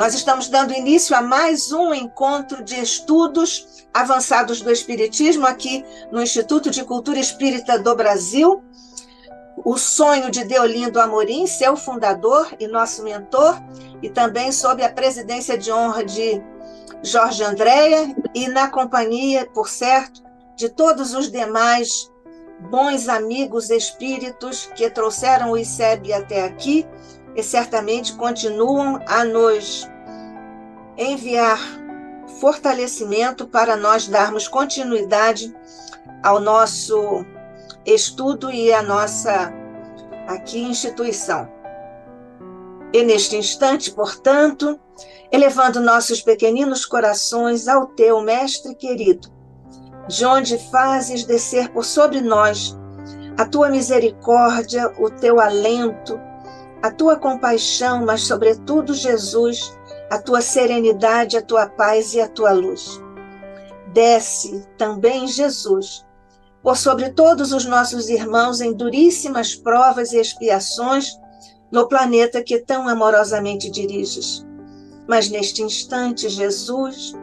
Nós estamos dando início a mais um encontro de estudos avançados do Espiritismo aqui no Instituto de Cultura Espírita do Brasil. O sonho de Deolindo Amorim, seu fundador e nosso mentor, e também sob a presidência de honra de Jorge Andréa e na companhia, por certo, de todos os demais bons amigos espíritos que trouxeram o ICEB até aqui e certamente continuam a nos enviar fortalecimento para nós darmos continuidade ao nosso estudo e à nossa aqui instituição. E neste instante, portanto, elevando nossos pequeninos corações ao teu Mestre querido, de onde fazes descer por sobre nós a tua misericórdia, o teu alento, a tua compaixão, mas sobretudo, Jesus, a tua serenidade, a tua paz e a tua luz. Desce também, Jesus, por sobre todos os nossos irmãos em duríssimas provas e expiações no planeta que tão amorosamente diriges. Mas neste instante, Jesus,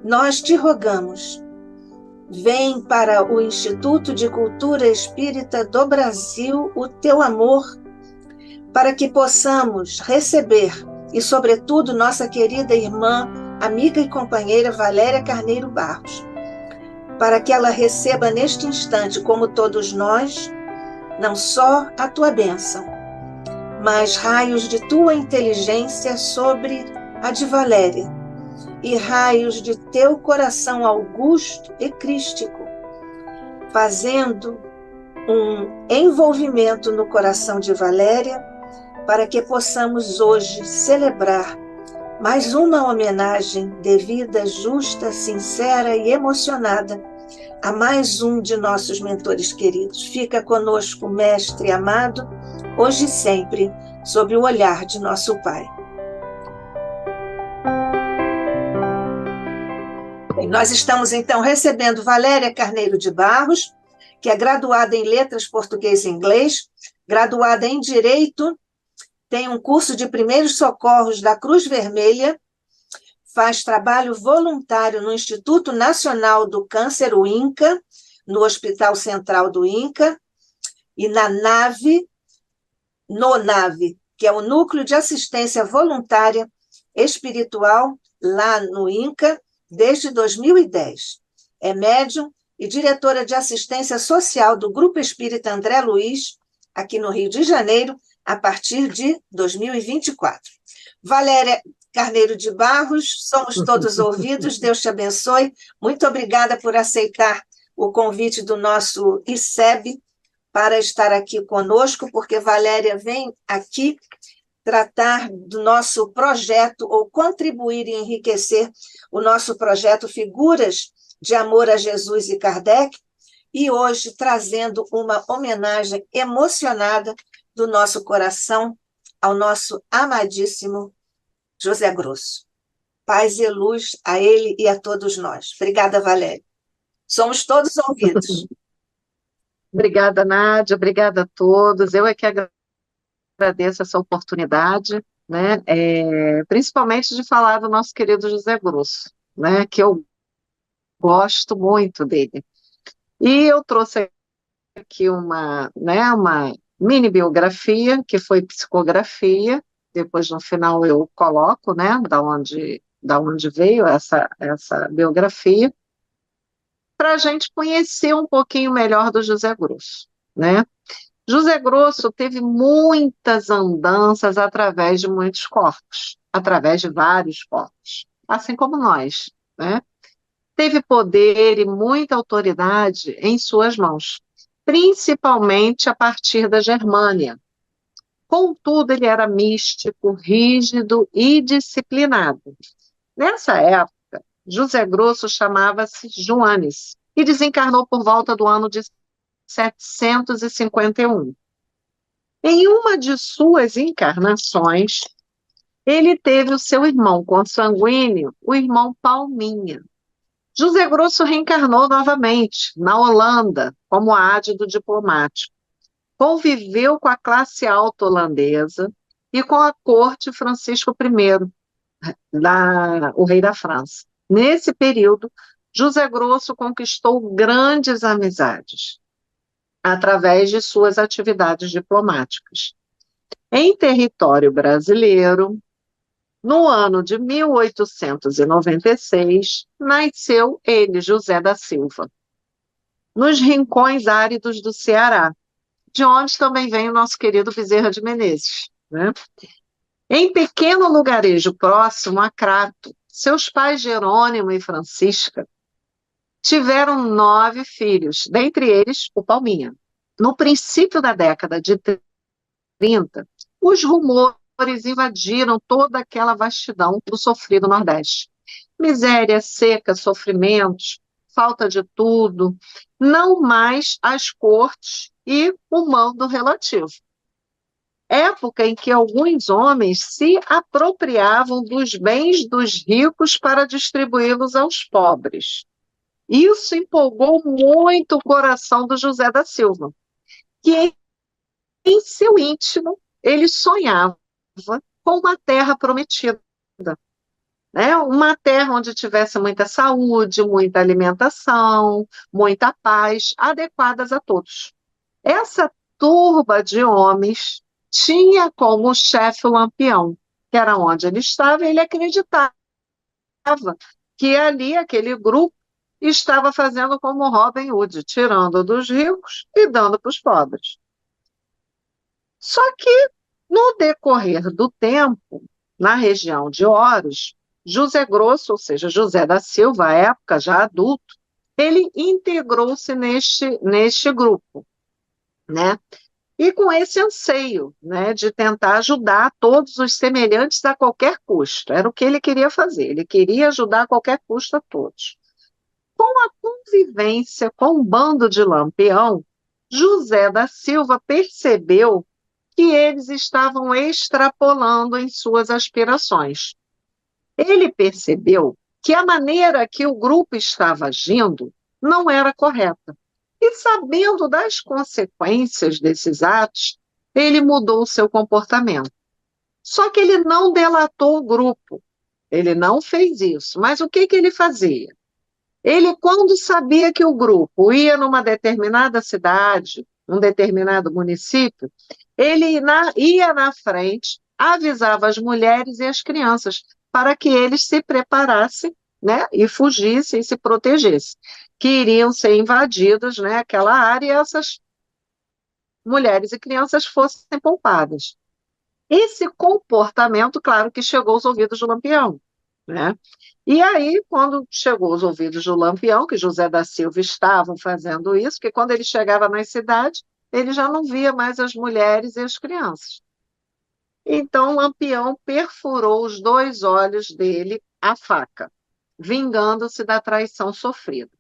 nós te rogamos, vem para o Instituto de Cultura Espírita do Brasil o teu amor, para que possamos receber, e sobretudo nossa querida irmã, amiga e companheira Valéria Carneiro Barros, para que ela receba neste instante, como todos nós, não só a tua bênção, mas raios de tua inteligência sobre a de Valéria, e raios de teu coração augusto e crístico, fazendo um envolvimento no coração de Valéria, para que possamos hoje celebrar mais uma homenagem devida, justa, sincera e emocionada a mais um de nossos mentores queridos. Fica conosco, Mestre amado, hoje e sempre, sob o olhar de nosso Pai. Bem, nós estamos, então, recebendo Valéria Carneiro de Barros, que é graduada em Letras Português e Inglês, graduada em Direito, tem um curso de primeiros socorros da Cruz Vermelha, faz trabalho voluntário no Instituto Nacional do Câncer, o INCA, no Hospital Central do INCA, e no NAVE, que é o Núcleo de Assistência Voluntária Espiritual, lá no INCA, desde 2010. É médium e diretora de assistência social do Grupo Espírita André Luiz, aqui no Rio de Janeiro, a partir de 2024. Valéria Carneiro de Barros, somos todos ouvidos, Deus te abençoe. Muito obrigada por aceitar o convite do nosso ICEB para estar aqui conosco, porque Valéria vem aqui tratar do nosso projeto, ou contribuir e enriquecer o nosso projeto Figuras de Amor a Jesus e Kardec, e hoje trazendo uma homenagem emocionada do nosso coração ao nosso amadíssimo José Grosso. Paz e luz a ele e a todos nós. Obrigada, Valéria. Somos todos ouvidos. Obrigada, Nádia. Obrigada a todos. Eu é que agradeço essa oportunidade, né? Principalmente de falar do nosso querido José Grosso, né? Que eu gosto muito dele. E eu trouxe aqui uma mini biografia, que foi psicografia, depois no final eu coloco, né, da onde veio essa biografia, para a gente conhecer um pouquinho melhor do José Grosso, né? José Grosso teve muitas andanças através de muitos corpos, através de vários corpos, assim como nós, né? Teve poder e muita autoridade em suas mãos, principalmente a partir da Germânia. Contudo, ele era místico, rígido e disciplinado. Nessa época, José Grosso chamava-se Joanes e desencarnou por volta do ano de 751. Em uma de suas encarnações, ele teve o seu irmão consanguíneo, o irmão Palminha. José Grosso reencarnou novamente na Holanda como ádido diplomático. Conviveu com a classe alta holandesa e com a corte Francisco I, o rei da França. Nesse período, José Grosso conquistou grandes amizades através de suas atividades diplomáticas. Em território brasileiro, no ano de 1896, nasceu ele, José da Silva, nos rincões áridos do Ceará, de onde também vem o nosso querido Bezerra de Menezes, né? Em pequeno lugarejo próximo a Crato, seus pais Jerônimo e Francisca tiveram 9 filhos, dentre eles o Palminha. No princípio da década de 30, os rumores invadiram toda aquela vastidão do sofrido Nordeste. Miséria, seca, sofrimentos, falta de tudo, não mais as cortes e o mando relativo. Época em que alguns homens se apropriavam dos bens dos ricos para distribuí-los aos pobres. Isso empolgou muito o coração do José da Silva, que em seu íntimo ele sonhava com uma terra prometida, né? Uma terra onde tivesse muita saúde, muita alimentação, muita paz, adequadas a todos. Essa turba de homens tinha como chefe o Lampião, que era onde ele estava, e ele acreditava que ali aquele grupo estava fazendo como Robin Hood, tirando dos ricos e dando para os pobres. Só que, no decorrer do tempo, na região de Oros, José Grosso, ou seja, José da Silva, à época já adulto, ele integrou-se neste grupo, né? E com esse anseio, né, de tentar ajudar todos os semelhantes a qualquer custo. Era o que ele queria fazer, ele queria ajudar a qualquer custo a todos. Com a convivência com um bando de Lampião, José da Silva percebeu que eles estavam extrapolando em suas aspirações. Ele percebeu que a maneira que o grupo estava agindo não era correta. E sabendo das consequências desses atos, ele mudou o seu comportamento. Só que ele não delatou o grupo, ele não fez isso. Mas o que que ele fazia? Ele, quando sabia que o grupo ia numa determinada cidade, um determinado município, ele ia na frente, avisava as mulheres e as crianças para que eles se preparassem, né, e fugissem e se protegessem, que iriam ser invadidos, né, aquela área e essas mulheres e crianças fossem poupadas. Esse comportamento, claro, que chegou aos ouvidos do Lampião, né? E aí, quando chegou aos ouvidos do Lampião, que José da Silva estava fazendo isso, que quando ele chegava nas cidades, ele já não via mais as mulheres e as crianças. Então, Lampião perfurou os 2 olhos dele a faca, vingando-se da traição sofrida.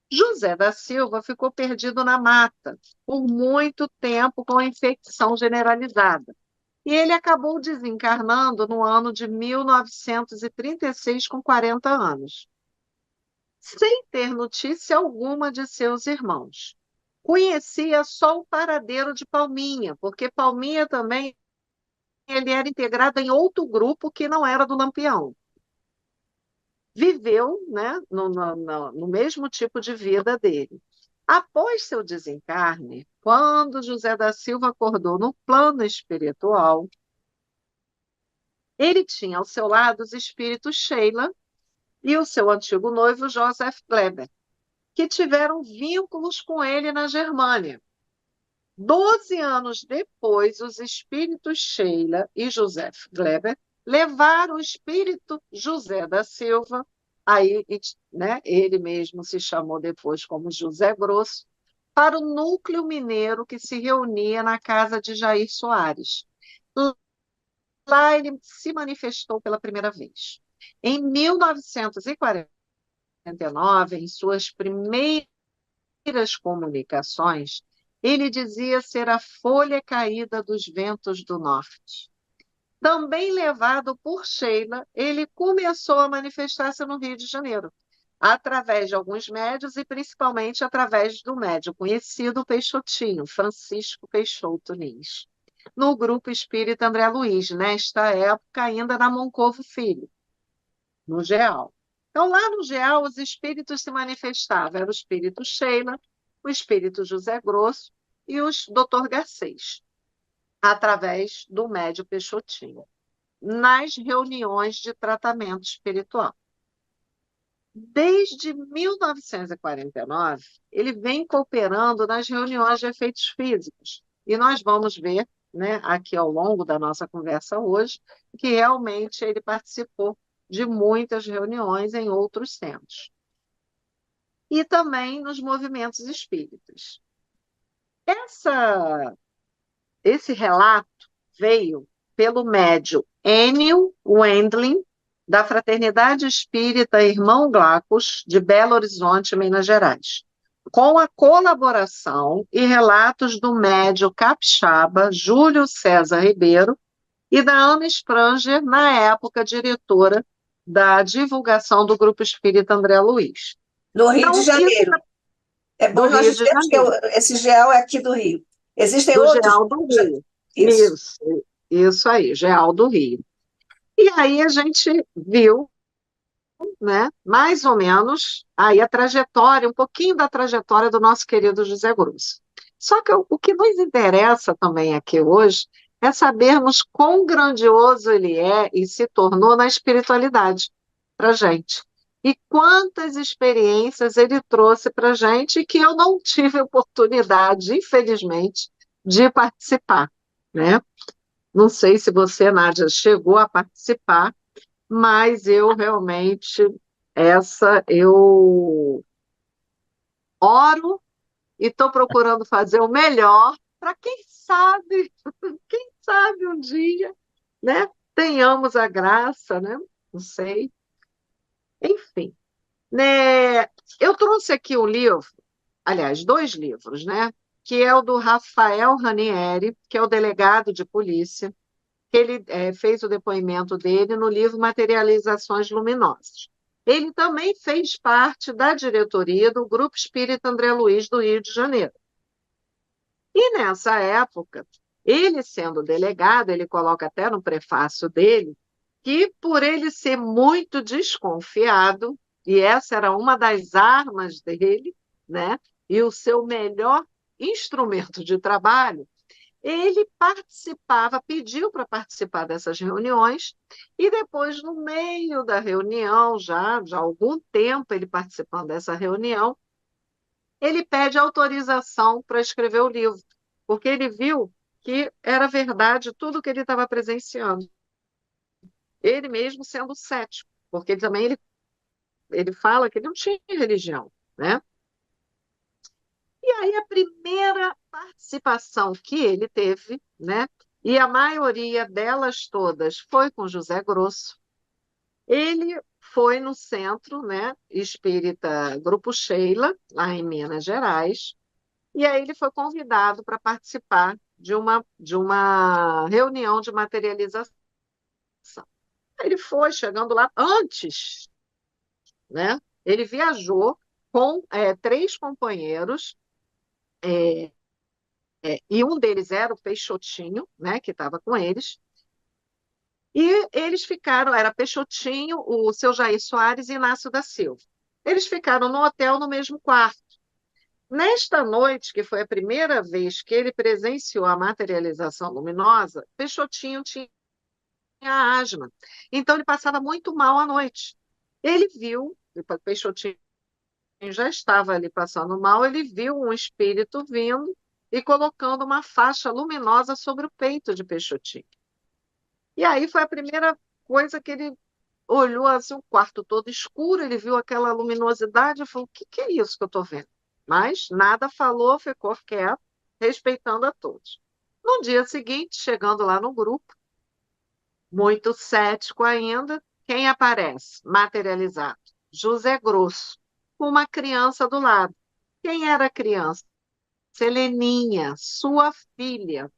José da Silva ficou perdido na mata por muito tempo com a infecção generalizada. E ele acabou desencarnando no ano de 1936, com 40 anos, sem ter notícia alguma de seus irmãos. Conhecia só o paradeiro de Palminha, porque Palminha também ele era integrado em outro grupo que não era do Lampião. Viveu, né, no mesmo tipo de vida dele. Após seu desencarne, quando José da Silva acordou no plano espiritual, ele tinha ao seu lado os espíritos Sheila e o seu antigo noivo Joseph Kleber, que tiveram vínculos com ele na Germânia. 12 anos depois, os espíritos Sheila e Joseph Kleber levaram o espírito José da Silva, aí, né, ele mesmo se chamou depois como José Grosso, para o núcleo mineiro que se reunia na casa de Jair Soares. Lá ele se manifestou pela primeira vez. Em 1949, em suas primeiras comunicações, ele dizia ser a folha caída dos ventos do norte. Também levado por Sheila, ele começou a manifestar-se no Rio de Janeiro, através de alguns médios e principalmente através do médium conhecido Peixotinho, Francisco Peixoto Lins, no grupo espírita André Luiz, nesta época ainda na Moncovo Filho, no Geal. Então, lá no Geal, os espíritos se manifestavam. Era o espírito Sheila, o espírito José Grosso e o Dr. Garcês, através do médio Peixotinho, nas reuniões de tratamento espiritual. Desde 1949, ele vem cooperando nas reuniões de efeitos físicos. E nós vamos ver, né, aqui ao longo da nossa conversa hoje, que realmente ele participou de muitas reuniões em outros centros. E também nos movimentos espíritas. Esse relato veio pelo médium Enio Wendling, da Fraternidade Espírita Irmão Glacos, de Belo Horizonte, Minas Gerais, com a colaboração e relatos do médium capixaba Júlio César Ribeiro e da Ana Spranger, na época diretora da divulgação do Grupo Espírita André Luiz. No Rio de Então, Janeiro. É bom do nós Rio de dizermos que Janeiro, esse GEAL é aqui do Rio. Existem do outros. Geal do Rio. Isso. Isso aí, Geal do Rio. E aí a gente viu, né, mais ou menos, aí a trajetória, um pouquinho da trajetória do nosso querido José Grosso. Só que o que nos interessa também aqui hoje é sabermos quão grandioso ele é e se tornou na espiritualidade para a gente. E quantas experiências ele trouxe para a gente que eu não tive oportunidade, infelizmente, de participar, né? Não sei se você, Nádia, chegou a participar, mas eu realmente, eu oro e estou procurando fazer o melhor para quem sabe um dia, né, tenhamos a graça, né, não sei, enfim. Né, eu trouxe aqui um livro, aliás, dois livros, né, que é o do Rafael Ranieri, que é o delegado de polícia, que ele fez o depoimento dele no livro Materializações Luminosas. Ele também fez parte da diretoria do Grupo Espírita André Luiz do Rio de Janeiro. E nessa época, ele sendo delegado, ele coloca até no prefácio dele, que por ele ser muito desconfiado, e essa era uma das armas dele, né? E o seu melhor instrumento de trabalho, ele participava, pediu para participar dessas reuniões, e depois, no meio da reunião, já há algum tempo ele participando dessa reunião, ele pede autorização para escrever o livro, porque ele viu que era verdade tudo que ele estava presenciando. Ele mesmo sendo cético, porque também ele fala que ele não tinha religião, né? E aí a primeira participação que ele teve, né? E a maioria delas todas foi com José Grosso. Ele foi no centro, né, espírita Grupo Sheila, lá em Minas Gerais, e aí ele foi convidado para participar de uma reunião de materialização. Ele foi chegando lá antes, né? Ele viajou com três companheiros, e um deles era o Peixotinho, né, que estava com eles. E eles ficaram, era Peixotinho, o seu Jair Soares e Inácio da Silva. Eles ficaram no hotel no mesmo quarto. Nesta noite, que foi a primeira vez que ele presenciou a materialização luminosa, Peixotinho tinha asma. Então ele passava muito mal à noite. Ele viu, o Peixotinho já estava ali passando mal, ele viu um espírito vindo e colocando uma faixa luminosa sobre o peito de Peixotinho. E aí foi a primeira coisa que ele olhou assim, o quarto todo escuro, ele viu aquela luminosidade e falou: o que, que é isso que eu estou vendo? Mas nada falou, ficou quieto, respeitando a todos. No dia seguinte, chegando lá no grupo, muito cético ainda, quem aparece? Materializado. José Grosso, com uma criança do lado. Quem era a criança? Seleninha, sua filha.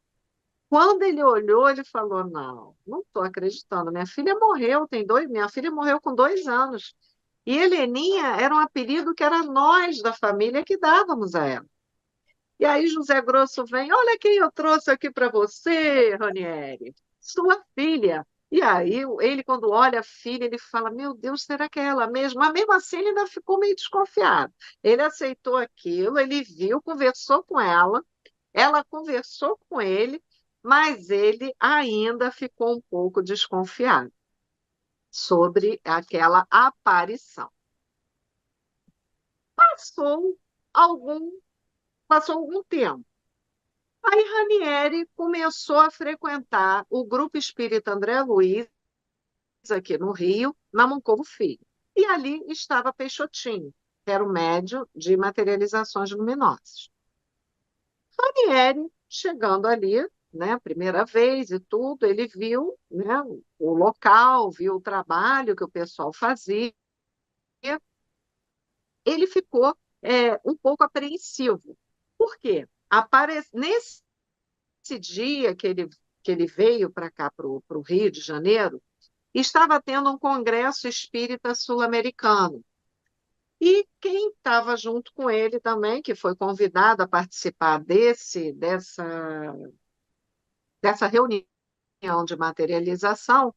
Quando ele olhou, ele falou: não, não estou acreditando. Minha filha morreu com 2 anos. E Heleninha era um apelido que era nós da família que dávamos a ela. E aí José Grosso vem: olha quem eu trouxe aqui para você, Ranieri, sua filha. E aí, ele, quando olha a filha, ele fala: Meu Deus, será que é ela mesma? Mas mesmo assim, ele ainda ficou meio desconfiado. Ele aceitou aquilo, ele viu, conversou com ela conversou com ele, mas ele ainda ficou um pouco desconfiado sobre aquela aparição. Passou algum, passou algum tempo. Aí Ranieri começou a frequentar o Grupo Espírita André Luiz, aqui no Rio, na Moncovo Filho. E ali estava Peixotinho, que era o médium de materializações luminosas. Ranieri, chegando ali, né, a primeira vez e tudo, ele viu, né, o local, viu o trabalho que o pessoal fazia, ele ficou um pouco apreensivo. Por quê? Nesse dia que ele veio para cá, para o Rio de Janeiro, estava tendo um congresso espírita sul-americano. E quem estava junto com ele também, que foi convidado a participar dessa reunião de materialização,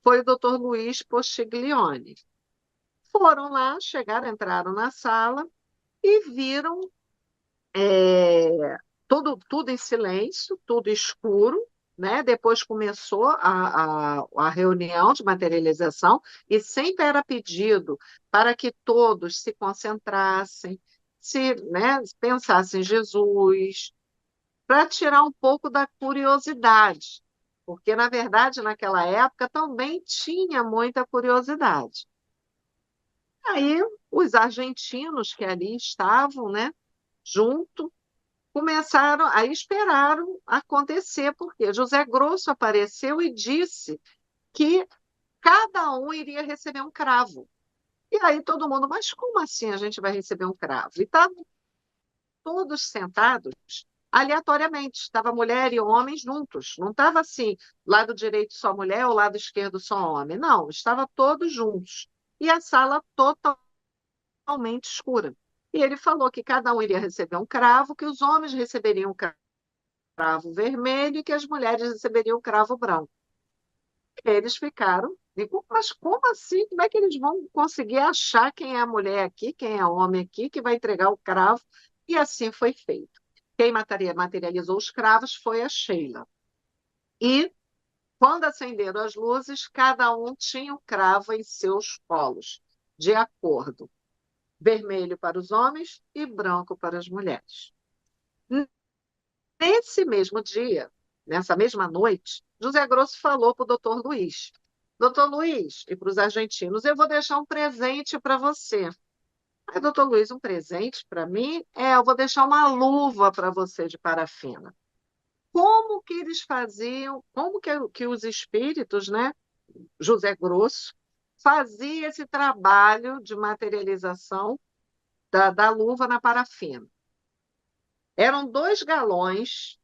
foi o Dr. Luiz Postiglione. Foram lá, chegaram, entraram na sala e viram tudo em silêncio, tudo escuro, né? Depois começou a reunião de materialização e sempre era pedido para que todos se concentrassem, né, pensassem em Jesus, para tirar um pouco da curiosidade, porque, na verdade, naquela época também tinha muita curiosidade. Aí, os argentinos que ali estavam, né, junto, começaram, aí esperaram acontecer, porque José Grosso apareceu e disse que cada um iria receber um cravo. E aí todo mundo, mas como assim a gente vai receber um cravo? E estavam todos sentados aleatoriamente, estava mulher e homem juntos, não estava assim, lado direito só mulher ou lado esquerdo só homem, não, estava todos juntos. E a sala totalmente escura. E ele falou que cada um iria receber um cravo, que os homens receberiam um cravo vermelho e que as mulheres receberiam um cravo branco. E eles ficaram, digo, mas como assim? Como é que eles vão conseguir achar quem é a mulher aqui, quem é o homem aqui, que vai entregar o cravo? E assim foi feito. Quem materializou os cravos foi a Sheila. E, quando acenderam as luzes, cada um tinha o cravo em seus polos, de acordo. Vermelho para os homens e branco para as mulheres. Nesse mesmo dia, nessa mesma noite, José Grosso falou para o doutor Luiz: Doutor Luiz, e para os argentinos, eu vou deixar um presente para você. Aí, doutor Luiz, um presente para mim? Eu vou deixar uma luva para você de parafina. Como que eles faziam, como que os espíritos, né, José Grosso, fazia esse trabalho de materialização da luva na parafina? Eram 2 galões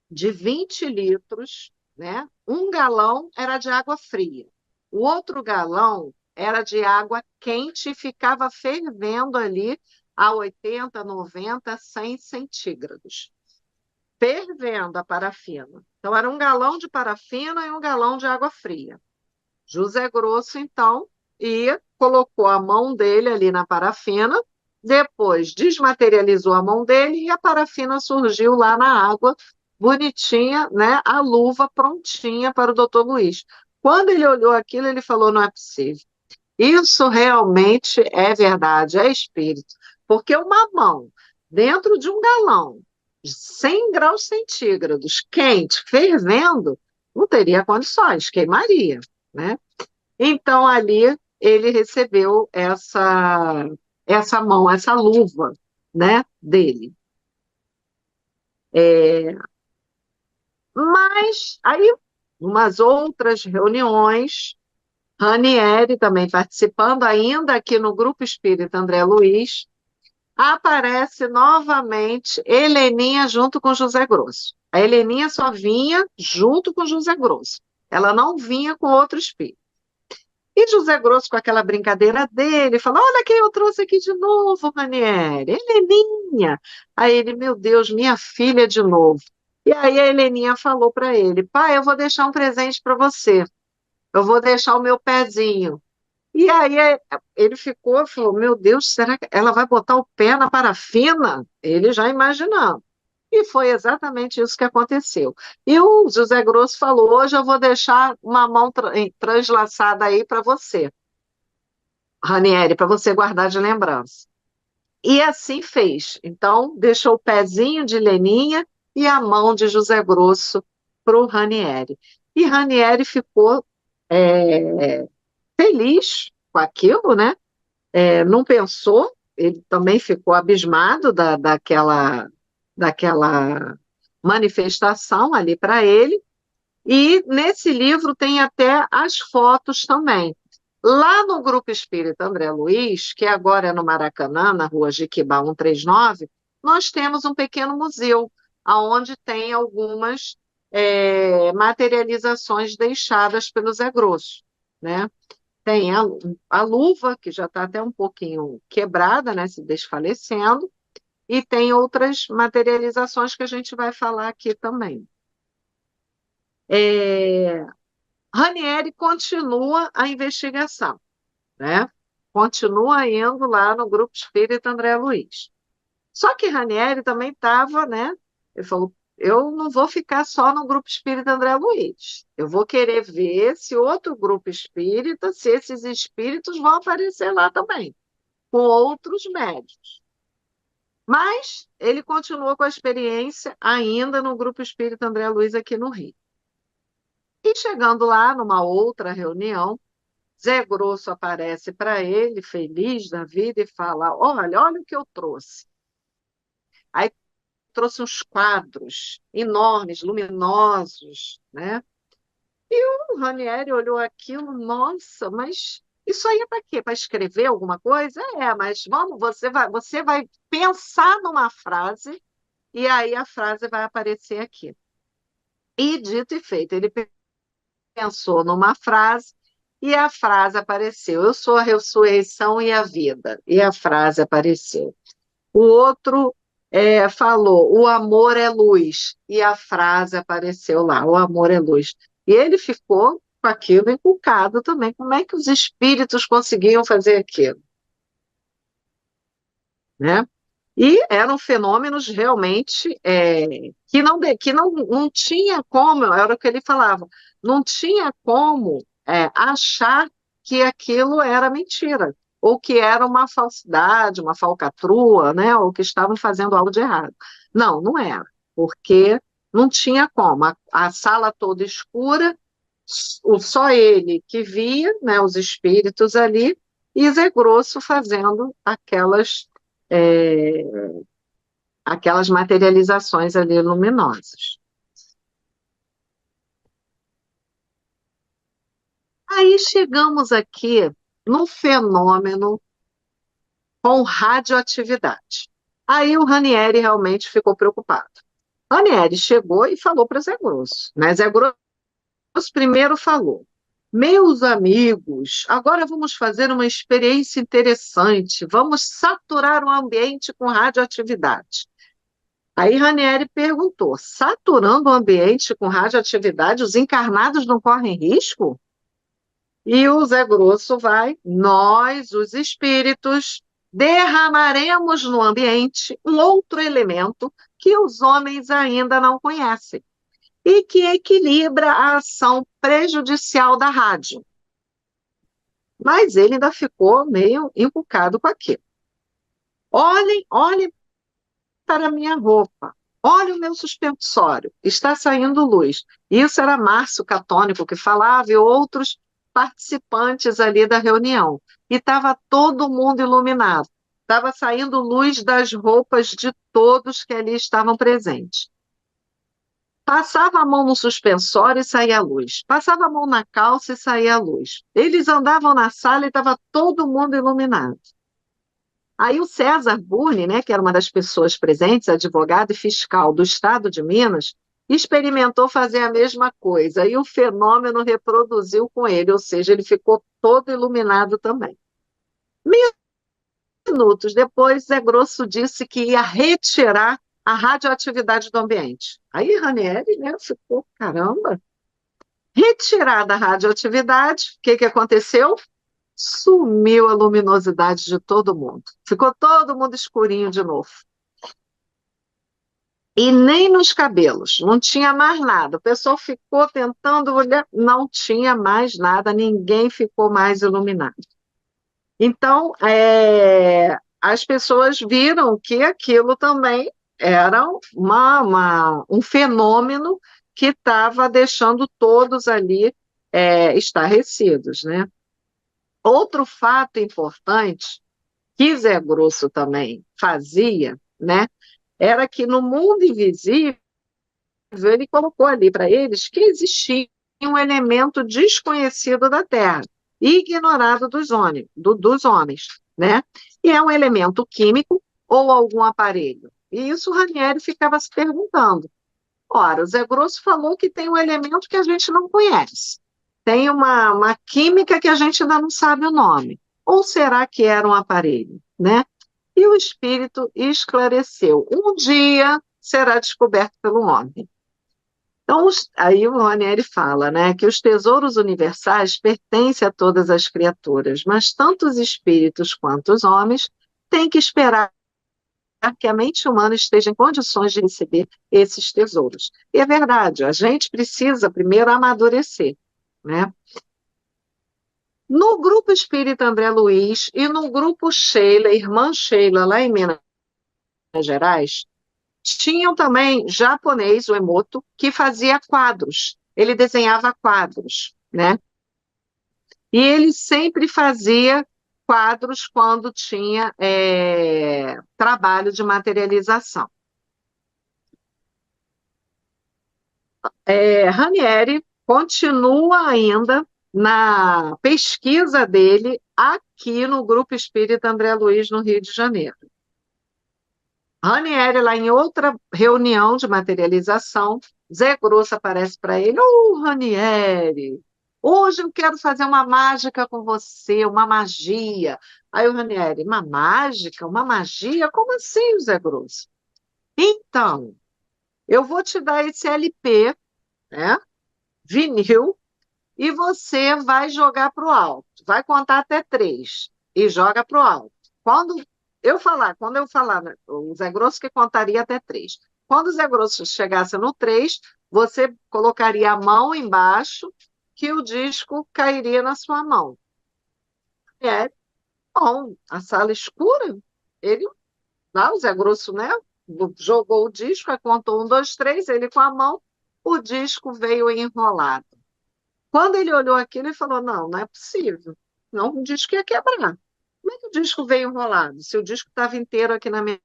de 20 litros, né? Um galão era de água fria, o outro galão era de água quente e ficava fervendo ali a 80, 90, 100 centígrados. Fervendo a parafina. Então, era um galão de parafina e um galão de água fria. José Grosso, então, colocou a mão dele ali na parafina, depois desmaterializou a mão dele e a parafina surgiu lá na água, bonitinha, né? A luva prontinha para o doutor Luiz. Quando ele olhou aquilo, ele falou: não é possível. Isso realmente é verdade, é espírito. Porque uma mão dentro de um galão, 100 graus centígrados, quente, fervendo, não teria condições, queimaria, né? Então, ali, ele recebeu essa mão, essa luva, né, dele. Mas, aí, umas outras reuniões, Ranieri também participando, ainda aqui no Grupo Espírita André Luiz, aparece novamente Heleninha junto com José Grosso. A Heleninha só vinha junto com José Grosso. Ela não vinha com outro espírito. E José Grosso, com aquela brincadeira dele, falou: Olha quem eu trouxe aqui de novo, Ranieri, Heleninha. Aí ele: Meu Deus, minha filha de novo. E aí a Heleninha falou para ele: Pai, eu vou deixar um presente para você. eu vou deixar o meu pezinho. E aí ele ficou, falou, meu Deus, será que ela vai botar o pé na parafina? Ele já imaginando. E foi exatamente isso que aconteceu. E o José Grosso falou, hoje eu vou deixar uma mão translaçada aí para você, Ranieri, para você guardar de lembrança. E assim fez. Então, deixou o pezinho de Leninha e a mão de José Grosso para o Ranieri. E Ranieri ficou feliz com aquilo, né? Não pensou, ele também ficou abismado daquela manifestação ali para ele. E nesse livro tem até as fotos também. Lá no Grupo Espírita André Luiz, que agora é no Maracanã, na rua Jiquibá 139, nós temos um pequeno museu, onde tem algumas materializações deixadas pelo Zé Grosso, né? Tem a luva, que já está até um pouquinho quebrada, né, se desfalecendo, e tem outras materializações que a gente vai falar aqui também. Ranieri continua a investigação, né? Continua indo lá no Grupo Espírita André Luiz. Só que Ranieri também estava, né? Ele falou: eu não vou ficar só no Grupo Espírita André Luiz. Eu vou querer ver se outro grupo espírita, se esses espíritos vão aparecer lá também, com outros médios. Mas ele continuou com a experiência ainda no Grupo Espírita André Luiz aqui no Rio. E chegando lá, numa outra reunião, Zé Grosso aparece para ele, feliz da vida, e fala: olha o que eu trouxe. Aí trouxe uns quadros enormes, luminosos, né? E o Ranieri olhou aquilo, nossa, mas isso aí é para quê? Para escrever alguma coisa? Mas vamos, você vai pensar numa frase e aí a frase vai aparecer aqui. E dito e feito, ele pensou numa frase e a frase apareceu. Eu sou a ressurreição e a vida. E a frase apareceu. O outro falou, o amor é luz. E a frase apareceu lá, o amor é luz. E ele ficou com aquilo encucado também. Como é que os espíritos conseguiam fazer aquilo? Né? E eram fenômenos realmente que não tinha como, era o que ele falava, não tinha como achar que aquilo era mentira, ou que era uma falsidade, uma falcatrua, né, ou que estavam fazendo algo de errado. Não, não era, porque não tinha como. A sala toda escura, só ele que via, né, os espíritos ali, e Zé Grosso fazendo é, aquelas materializações ali luminosas. Aí chegamos aqui no fenômeno com radioatividade. Aí o Ranieri realmente ficou preocupado. Ranieri chegou e falou para Zé Grosso, né? Zé Grosso primeiro falou: meus amigos, agora vamos fazer uma experiência interessante, vamos saturar o ambiente com radioatividade. Aí Ranieri perguntou: saturando o ambiente com radioatividade, os encarnados não correm risco? E o Zé Grosso vai: nós, os espíritos, derramaremos no ambiente um outro elemento que os homens ainda não conhecem e que equilibra a ação prejudicial da rádio. Mas ele ainda ficou meio encucado com aquilo. Olhem para a minha roupa. Olha o meu suspensório, está saindo luz. Isso era Márcio Catônico que falava e outros participantes ali da reunião. E estava todo mundo iluminado. Estava saindo luz das roupas de todos que ali estavam presentes. Passava a mão no suspensório e saía a luz. Passava a mão na calça e saía a luz. Eles andavam na sala e estava todo mundo iluminado. Aí o César Burni, né, que era uma das pessoas presentes, advogado e fiscal do Estado de Minas, experimentou fazer a mesma coisa e o fenômeno reproduziu com ele, ou seja, ele ficou todo iluminado também. Minutos depois, Zé Grosso disse que ia retirar a radioatividade do ambiente. Aí Ranieri, né, ficou, caramba, Retirada a radioatividade, o que que aconteceu? Sumiu a luminosidade de todo mundo. Ficou todo mundo escurinho de novo. E nem nos cabelos, não tinha mais nada. O pessoal ficou tentando olhar, não tinha mais nada, ninguém ficou mais iluminado. Então, as pessoas viram que aquilo também era um fenômeno que estava deixando todos ali estarrecidos, né? Outro fato importante que Zé Grosso também fazia, né, era que no mundo invisível ele colocou ali para eles que existia um elemento desconhecido da Terra, ignorado dos homens, né? E é um elemento químico ou algum aparelho. E isso o Ranieri ficava se perguntando. Ora, o Zé Grosso falou que tem um elemento que a gente não conhece. Tem uma química que a gente ainda não sabe o nome. Ou será que era um aparelho, né? E o espírito esclareceu. Um dia será descoberto pelo homem. Então, aí o Ranieri fala, né, que os tesouros universais pertencem a todas as criaturas, mas tanto os espíritos quanto os homens têm que esperar que a mente humana esteja em condições de receber esses tesouros. E é verdade, a gente precisa primeiro amadurecer, né? No grupo espírita André Luiz e no grupo Sheila, irmã Sheila, lá em Minas Gerais, tinham também japonês, o Emoto, que fazia quadros. Ele desenhava quadros, né? E ele sempre fazia quadros quando tinha trabalho de materialização. Ranieri continua ainda na pesquisa dele aqui no Grupo Espírita André Luiz, no Rio de Janeiro. Ranieri, lá em outra reunião de materialização, Zé Grosso aparece para ele: Ô, Ranieri, hoje eu quero fazer uma mágica com você, uma magia. Aí o Ranieri: uma mágica? Uma magia? Como assim, Zé Grosso? Então, eu vou te dar esse LP, né, vinil, e você vai jogar para o alto. Vai contar até 3 e joga para o alto. Quando eu falar, né, o Zé Grosso que contaria até 3. Quando o Zé Grosso chegasse no 3, você colocaria a mão embaixo, que o disco cairia na sua mão. É bom, a sala escura, ele, lá, o Zé Grosso, né, jogou o disco, aí contou 1, 2, 3, ele com a mão, o disco veio enrolado. Quando ele olhou aquilo, ele falou: não, não é possível. Não, o disco ia quebrar. Como é que o disco veio enrolado? Se o disco estava inteiro aqui na minha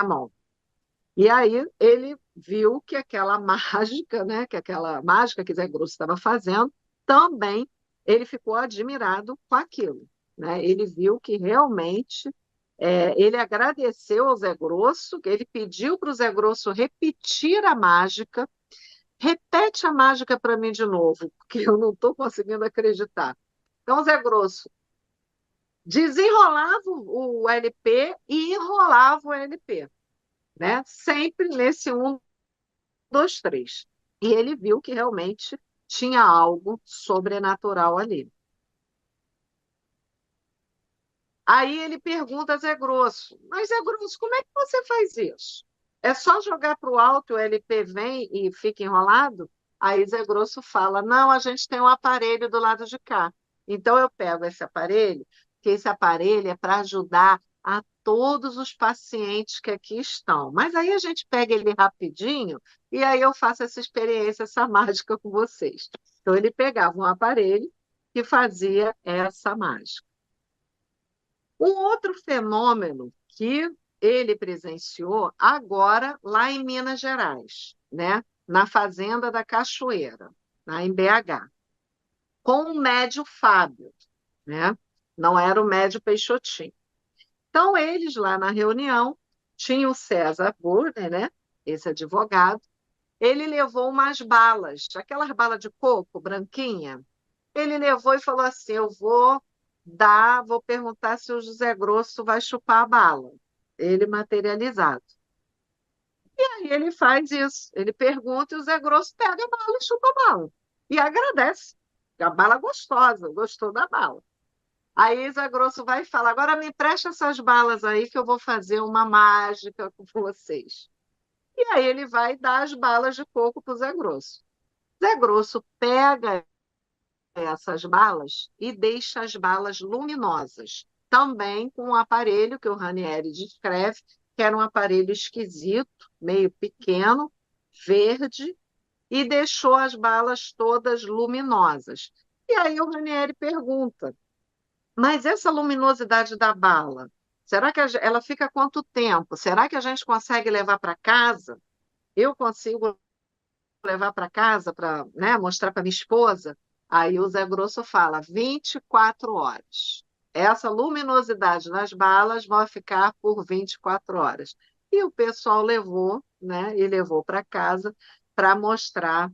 mão. E aí ele viu que aquela mágica, né, que aquela mágica que Zé Grosso estava fazendo, também ele ficou admirado com aquilo. Né? Ele viu que realmente ele agradeceu ao Zé Grosso, que ele pediu para o Zé Grosso repetir a mágica. Repete a mágica para mim de novo, porque eu não estou conseguindo acreditar. Então, Zé Grosso desenrolava o LP e enrolava o LP, né? Sempre nesse 1, 2, 3. E ele viu que realmente tinha algo sobrenatural ali. Aí ele pergunta a Zé Grosso: mas Zé Grosso, como é que você faz isso? É só jogar para o alto, o LP vem e fica enrolado? Aí Zé Grosso fala: não, a gente tem um aparelho do lado de cá. Então eu pego esse aparelho, que esse aparelho é para ajudar a todos os pacientes que aqui estão. Mas aí a gente pega ele rapidinho e aí eu faço essa experiência, essa mágica com vocês. Então ele pegava um aparelho que fazia essa mágica. Um outro fenômeno que ele presenciou agora lá em Minas Gerais, né? Na Fazenda da Cachoeira, lá em BH, com o médio Fábio, né? Não era o médio Peixotinho. Então, eles lá na reunião, tinham o César Burner, né? Esse advogado, ele levou umas balas, aquelas balas de coco branquinha. Ele levou e falou assim: eu vou perguntar se o José Grosso vai chupar a bala. Ele materializado. Aí ele faz isso, ele pergunta e o Zé Grosso pega a bala e chupa a bala. E agradece. A bala gostosa, gostou da bala. Aí o Zé Grosso vai e fala: agora me presta essas balas aí que eu vou fazer uma mágica com vocês. E aí ele vai dar as balas de coco para o Zé Grosso. Zé Grosso pega essas balas e deixa as balas luminosas, também com um aparelho que o Ranieri descreve, que era um aparelho esquisito, meio pequeno, verde, e deixou as balas todas luminosas. E aí o Ranieri pergunta: mas essa luminosidade da bala, será que ela fica quanto tempo? Será que a gente consegue levar para casa? Eu consigo levar para casa para, né, mostrar para minha esposa? Aí o Zé Grosso fala 24 horas. Essa luminosidade nas balas vai ficar por 24 horas. E o pessoal levou, né, e levou para casa para mostrar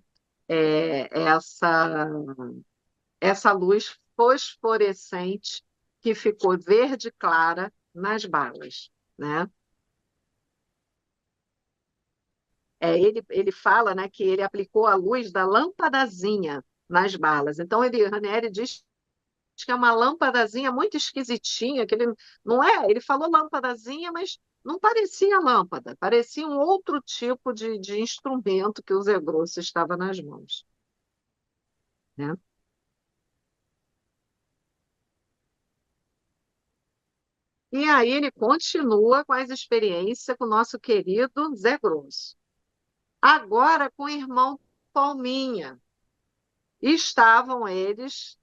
essa luz fosforescente que ficou verde clara nas balas, né? Ele fala, né, que ele aplicou a luz da lâmpadazinha nas balas. Então, Ranieri diz que é uma lâmpadazinha muito esquisitinha, que ele não é, ele falou lâmpadazinha, mas não parecia lâmpada, parecia um outro tipo de instrumento que o Zé Grosso estava nas mãos, né? E aí ele continua com as experiências com o nosso querido Zé Grosso. Agora com o irmão Palminha. Estavam eles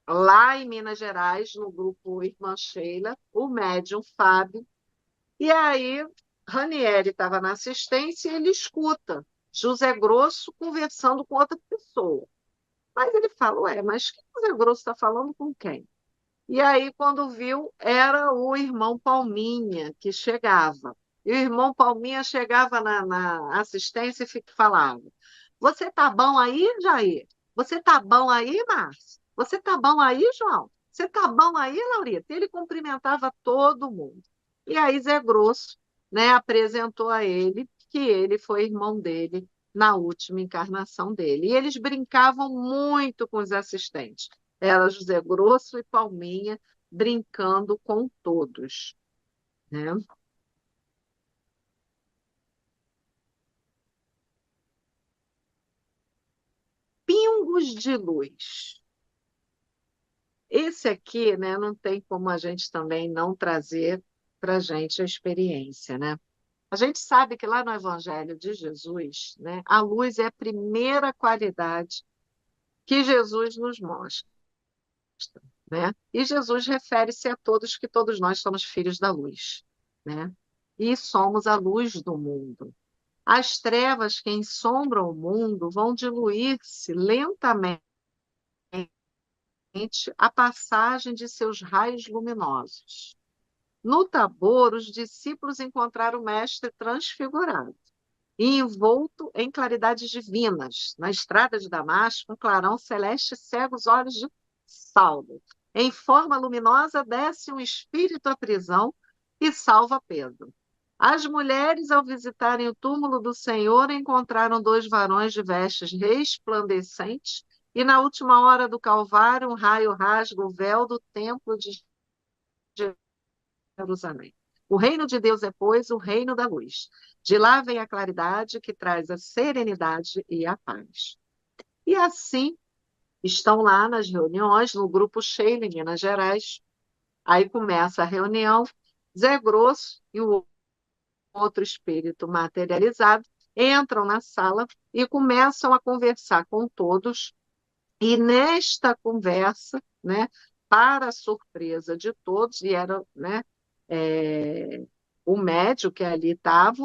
lá em Minas Gerais, no grupo Irmã Sheila, o médium Fábio, e aí Ranieri estava na assistência e ele escuta José Grosso conversando com outra pessoa. Mas ele fala: ué, mas quem José Grosso está falando com quem? E aí, quando viu, era o irmão Palminha que chegava. E o irmão Palminha chegava na assistência e falava: você tá bom aí, Jair? Você tá bom aí, Márcio? Você tá bom aí, João? Você tá bom aí, Laurita? Ele cumprimentava todo mundo. E aí, Zé Grosso, né, apresentou a ele que ele foi irmão dele na última encarnação dele. E eles brincavam muito com os assistentes. Era José Grosso e Palminha brincando com todos, né? Pingos de luz. Esse aqui, né, não tem como a gente também não trazer para a gente a experiência, né? A gente sabe que lá no Evangelho de Jesus, né, a luz é a primeira qualidade que Jesus nos mostra, né? E Jesus refere-se a todos que todos nós somos filhos da luz, né? E somos a luz do mundo. As trevas que ensombram o mundo vão diluir-se lentamente à passagem de seus raios luminosos. No Tabor, os discípulos encontraram o Mestre transfigurado e envolto em claridades divinas. Na estrada de Damasco, um clarão celeste cega os olhos de Saulo. Em forma luminosa, desce um espírito à prisão e salva Pedro. As mulheres, ao visitarem o túmulo do Senhor, encontraram dois varões de vestes resplandecentes, e na última hora do Calvário, um raio rasga o véu do templo de Jerusalém. O reino de Deus é, pois, o reino da luz. De lá vem a claridade que traz a serenidade e a paz. E assim estão lá nas reuniões, no grupo Sheila, em Minas Gerais. Aí começa a reunião, Zé Grosso e o outro espírito materializado entram na sala e começam a conversar com todos. E nesta conversa, né, para a surpresa de todos, e era, né, é, o médium que ali estava,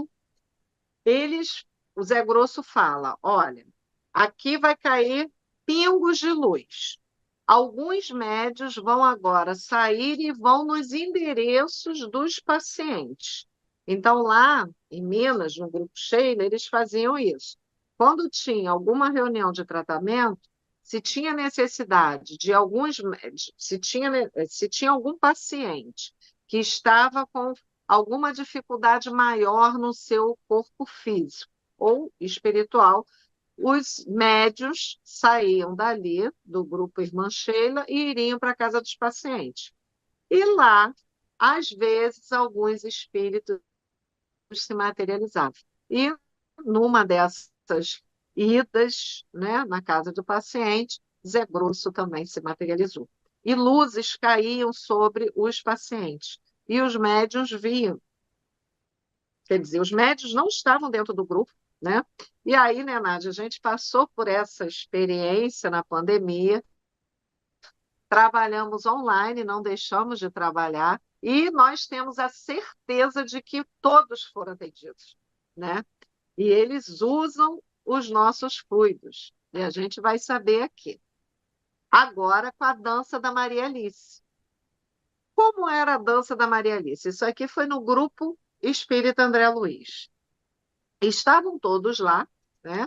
o Zé Grosso fala: olha, aqui vai cair pingos de luz. Alguns médios vão agora sair e vão nos endereços dos pacientes. Então, lá em Minas, no Grupo Sheila, eles faziam isso. Quando tinha alguma reunião de tratamento, se tinha necessidade de alguns médios, se tinha algum paciente que estava com alguma dificuldade maior no seu corpo físico ou espiritual, os médios saíam dali, do grupo Irmã Sheila, e iriam para a casa dos pacientes. E lá, às vezes, alguns espíritos se materializavam. E numa dessas idas, né, na casa do paciente, Zé Grosso também se materializou. E luzes caíam sobre os pacientes. E os médiuns viam. Quer dizer, os médiuns não estavam dentro do grupo, né? E aí, né, Nádia, a gente passou por essa experiência na pandemia, trabalhamos online, não deixamos de trabalhar, e nós temos a certeza de que todos foram atendidos, né? E eles usam os nossos fluidos. E a gente vai saber aqui. Agora, com a dança da Maria Alice. Como era a dança da Maria Alice? Isso aqui foi no grupo Espírita André Luiz. Estavam todos lá, né?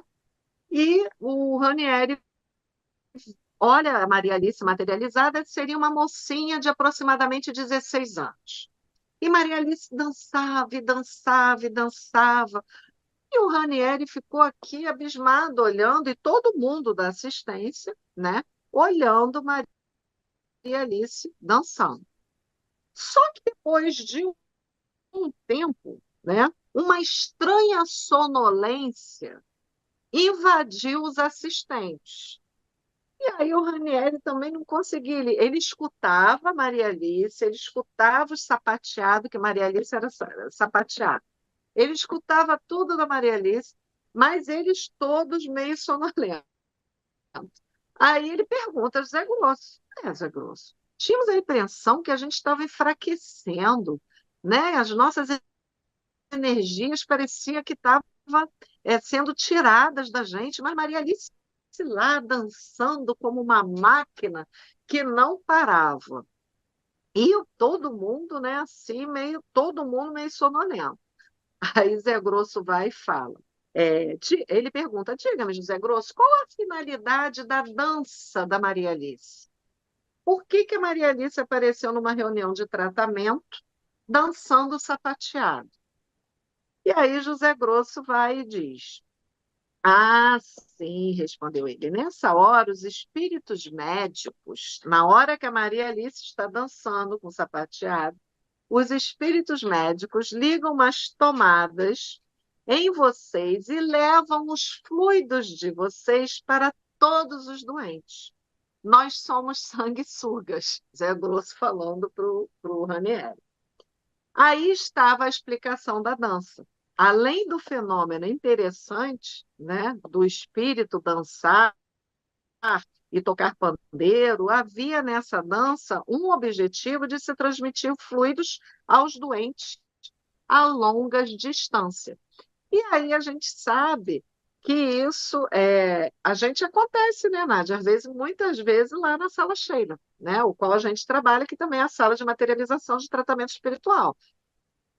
E o Ranieri olha a Maria Alice materializada, seria uma mocinha de aproximadamente 16 anos. E Maria Alice dançava e dançava e dançava. E o Ranieri ficou aqui abismado, olhando, e todo mundo da assistência, né, olhando Maria Alice dançando. Só que depois de um tempo, né, uma estranha sonolência invadiu os assistentes. E aí o Ranieri também não conseguia. Ele escutava a Maria Alice, ele escutava o sapateado, que Maria Alice era sapateado. Ele escutava tudo da Maria Alice, mas eles todos meio sonolentos. Aí ele pergunta, Zé Grosso, Zé Grosso, tínhamos a impressão que a gente estava enfraquecendo, né? As nossas energias parecia que estavam sendo tiradas da gente, mas Maria Alice lá dançando como uma máquina que não parava. E todo mundo, né, assim, todo mundo meio sonolento. Aí Zé Grosso vai e fala. Ele pergunta, diga-me, José Grosso, qual a finalidade da dança da Maria Alice? Por que que a Maria Alice apareceu numa reunião de tratamento dançando sapateado? E aí José Grosso vai e diz, ah, sim, respondeu ele. Nessa hora, os espíritos médicos, na hora que a Maria Alice está dançando com o sapateado, os espíritos médicos ligam umas tomadas em vocês e levam os fluidos de vocês para todos os doentes. Nós somos sanguessugas, Zé Grosso falando para o Ranieri. Aí estava a explicação da dança. Além do fenômeno interessante, né, do espírito dançar e tocar pandeiro, havia nessa dança um objetivo de se transmitir fluidos aos doentes a longas distâncias. E aí a gente sabe que isso a gente acontece, né, Nádia? Às vezes, muitas vezes lá na sala cheia, né? O qual a gente trabalha, que também é a sala de materialização de tratamento espiritual.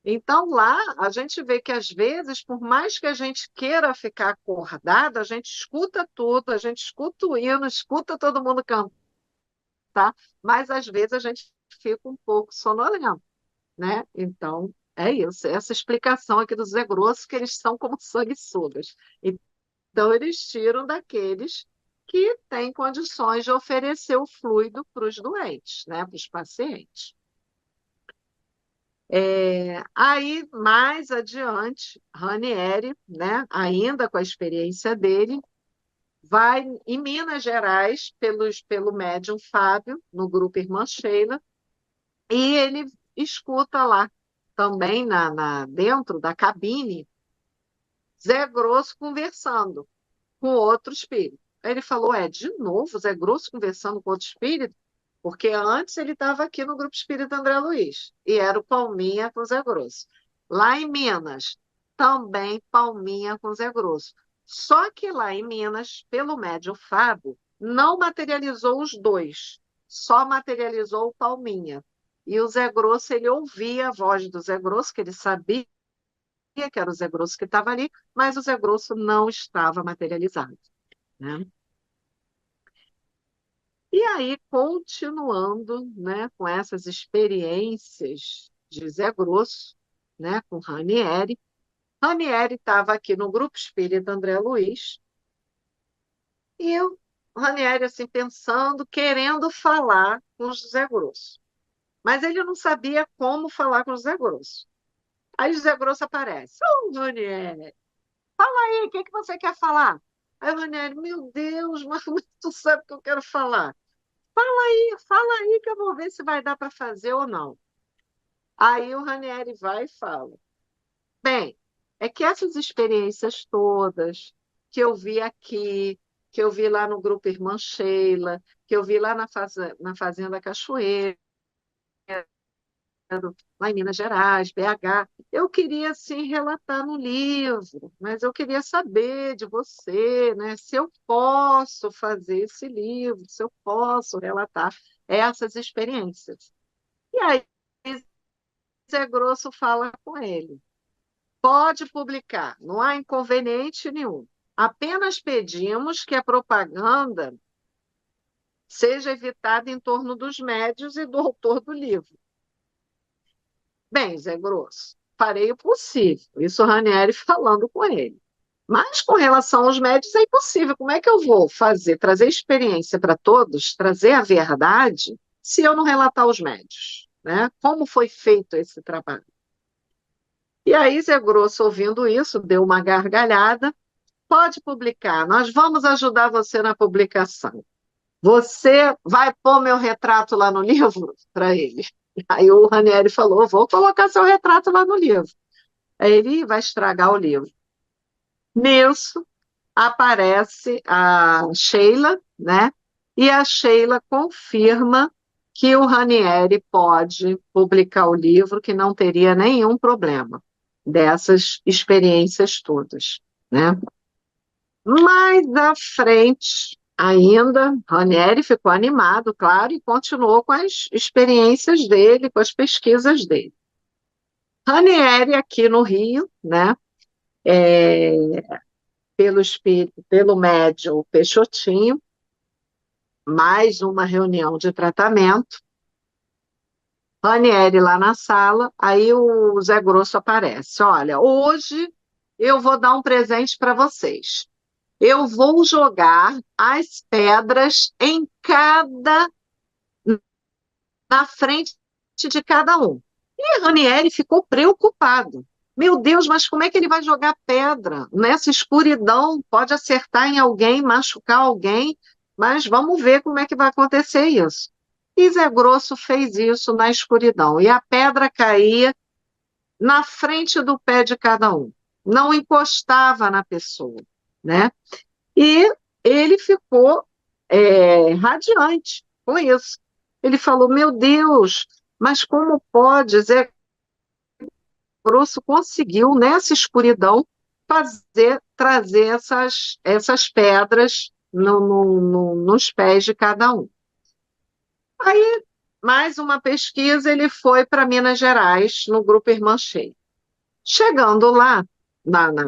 Então, lá a gente vê que, às vezes, por mais que a gente queira ficar acordado, a gente escuta tudo, a gente escuta o hino, escuta todo mundo cantar, mas às vezes a gente fica um pouco sonolento, né? Então, é isso, essa explicação aqui do Zé Grosso, que eles são como sanguessugas. Então, eles tiram daqueles que têm condições de oferecer o fluido para os doentes, né? Para os pacientes. Aí, mais adiante, Ranieri, né, ainda com a experiência dele, vai em Minas Gerais pelo médium Fábio, no grupo Irmã Sheila, e ele escuta lá, também dentro da cabine, Zé Grosso conversando com outro espírito. Aí ele falou, de novo Zé Grosso conversando com outro espírito? Porque antes ele estava aqui no Grupo Espírita André Luiz, e era o Palminha com Zé Grosso. Lá em Minas, também Palminha com Zé Grosso. Só que lá em Minas, pelo médium Fábio, não materializou os dois, só materializou o Palminha. E o Zé Grosso, ele ouvia a voz do Zé Grosso, que ele sabia que era o Zé Grosso que estava ali, mas o Zé Grosso não estava materializado, né? E aí, continuando, né, com essas experiências de Zé Grosso, né, com Ranieri. Ranieri estava aqui no Grupo Espírita André Luiz, e eu, Ranieri, assim, pensando, querendo falar com o José Grosso. Mas ele não sabia como falar com o José Grosso. Aí o José Grosso aparece. Ô, Ranieri, fala aí, o que você quer falar? Aí o Ranieri, meu Deus, mas como é que tu sabe o que eu quero falar? Fala aí que eu vou ver se vai dar para fazer ou não. Aí o Ranieri vai e fala. Bem, é que essas experiências todas que eu vi aqui, que eu vi lá no Grupo Irmã Sheila, que eu vi lá na Fazenda Cachoeira, lá em Minas Gerais, BH, eu queria, sim, relatar no livro, mas eu queria saber de você, né, se eu posso fazer esse livro, se eu posso relatar essas experiências. E aí, Zé Grosso fala com ele. Pode publicar, não há inconveniente nenhum. Apenas pedimos que a propaganda seja evitada em torno dos médios e do autor do livro. Bem, Zé Grosso, farei o possível. Isso o Ranieri falando com ele. Mas com relação aos médios é impossível. Como é que eu vou fazer, trazer experiência para todos, trazer a verdade, se eu não relatar os médios? Né? Como foi feito esse trabalho? E aí, Zé Grosso, ouvindo isso, deu uma gargalhada. Pode publicar, nós vamos ajudar você na publicação. Você vai pôr meu retrato lá no livro para ele. Aí o Ranieri falou: vou colocar seu retrato lá no livro. Aí ele vai estragar o livro. Nisso aparece a Sheila, né? E a Sheila confirma que o Ranieri pode publicar o livro, que não teria nenhum problema dessas experiências todas, né? Mais à frente, ainda, Ranieri ficou animado, claro, e continuou com as experiências dele, com as pesquisas dele. Ranieri, aqui no Rio, né, pelo espírito, pelo médium Peixotinho, mais uma reunião de tratamento. Ranieri lá na sala, aí o Zé Grosso aparece. Olha, hoje eu vou dar um presente para vocês. Eu vou jogar as pedras na frente de cada um. E Ranieri ficou preocupado. Meu Deus, mas como é que ele vai jogar pedra nessa escuridão? Pode acertar em alguém, machucar alguém, mas vamos ver como é que vai acontecer isso. E Zé Grosso fez isso na escuridão, e a pedra caía na frente do pé de cada um, não encostava na pessoa, né? E ele ficou radiante com isso. Ele falou: Meu Deus, mas como pode? Zé Grosso conseguiu, nessa escuridão, trazer essas pedras nos pés de cada um. Aí, mais uma pesquisa, ele foi para Minas Gerais, no Grupo Irmã Sheila. Chegando lá,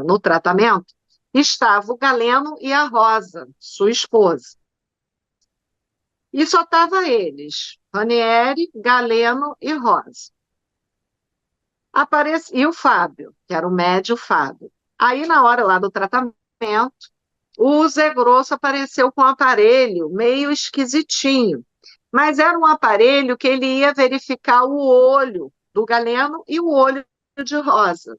no tratamento, estava o Galeno e a Rosa, sua esposa. E só estavam eles, Ranieri, Galeno e Rosa. E o Fábio, que era o médio Fábio. Aí, na hora lá do tratamento, o Zé Grosso apareceu com um aparelho meio esquisitinho, mas era um aparelho que ele ia verificar o olho do Galeno e o olho de Rosa.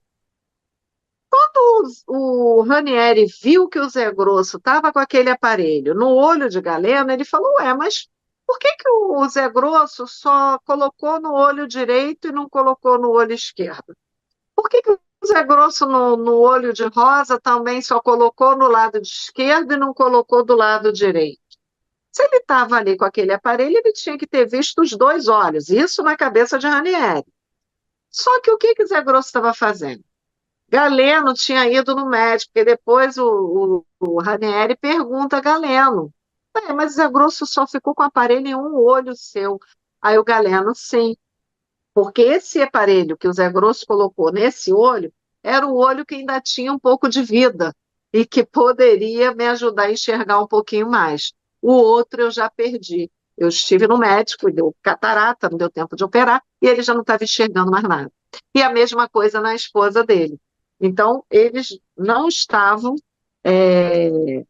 Quando o Ranieri viu que o Zé Grosso estava com aquele aparelho no olho de Galeno, ele falou: Ué, mas por que o Zé Grosso só colocou no olho direito e não colocou no olho esquerdo? Por que o Zé Grosso no olho de Rosa também só colocou no lado de esquerdo e não colocou do lado direito? Se ele estava ali com aquele aparelho, ele tinha que ter visto os dois olhos, isso na cabeça de Ranieri. Só que o que o Zé Grosso estava fazendo? Galeno tinha ido no médico, porque depois o Ranieri pergunta a Galeno: mas Zé Grosso só ficou com o aparelho em um olho seu. Aí o Galeno: sim, porque esse aparelho que o Zé Grosso colocou nesse olho era o olho que ainda tinha um pouco de vida e que poderia me ajudar a enxergar um pouquinho mais. O outro eu já perdi. Eu estive no médico, deu catarata, não deu tempo de operar, e ele já não estava enxergando mais nada. E a mesma coisa na esposa dele. Então, eles não estavam.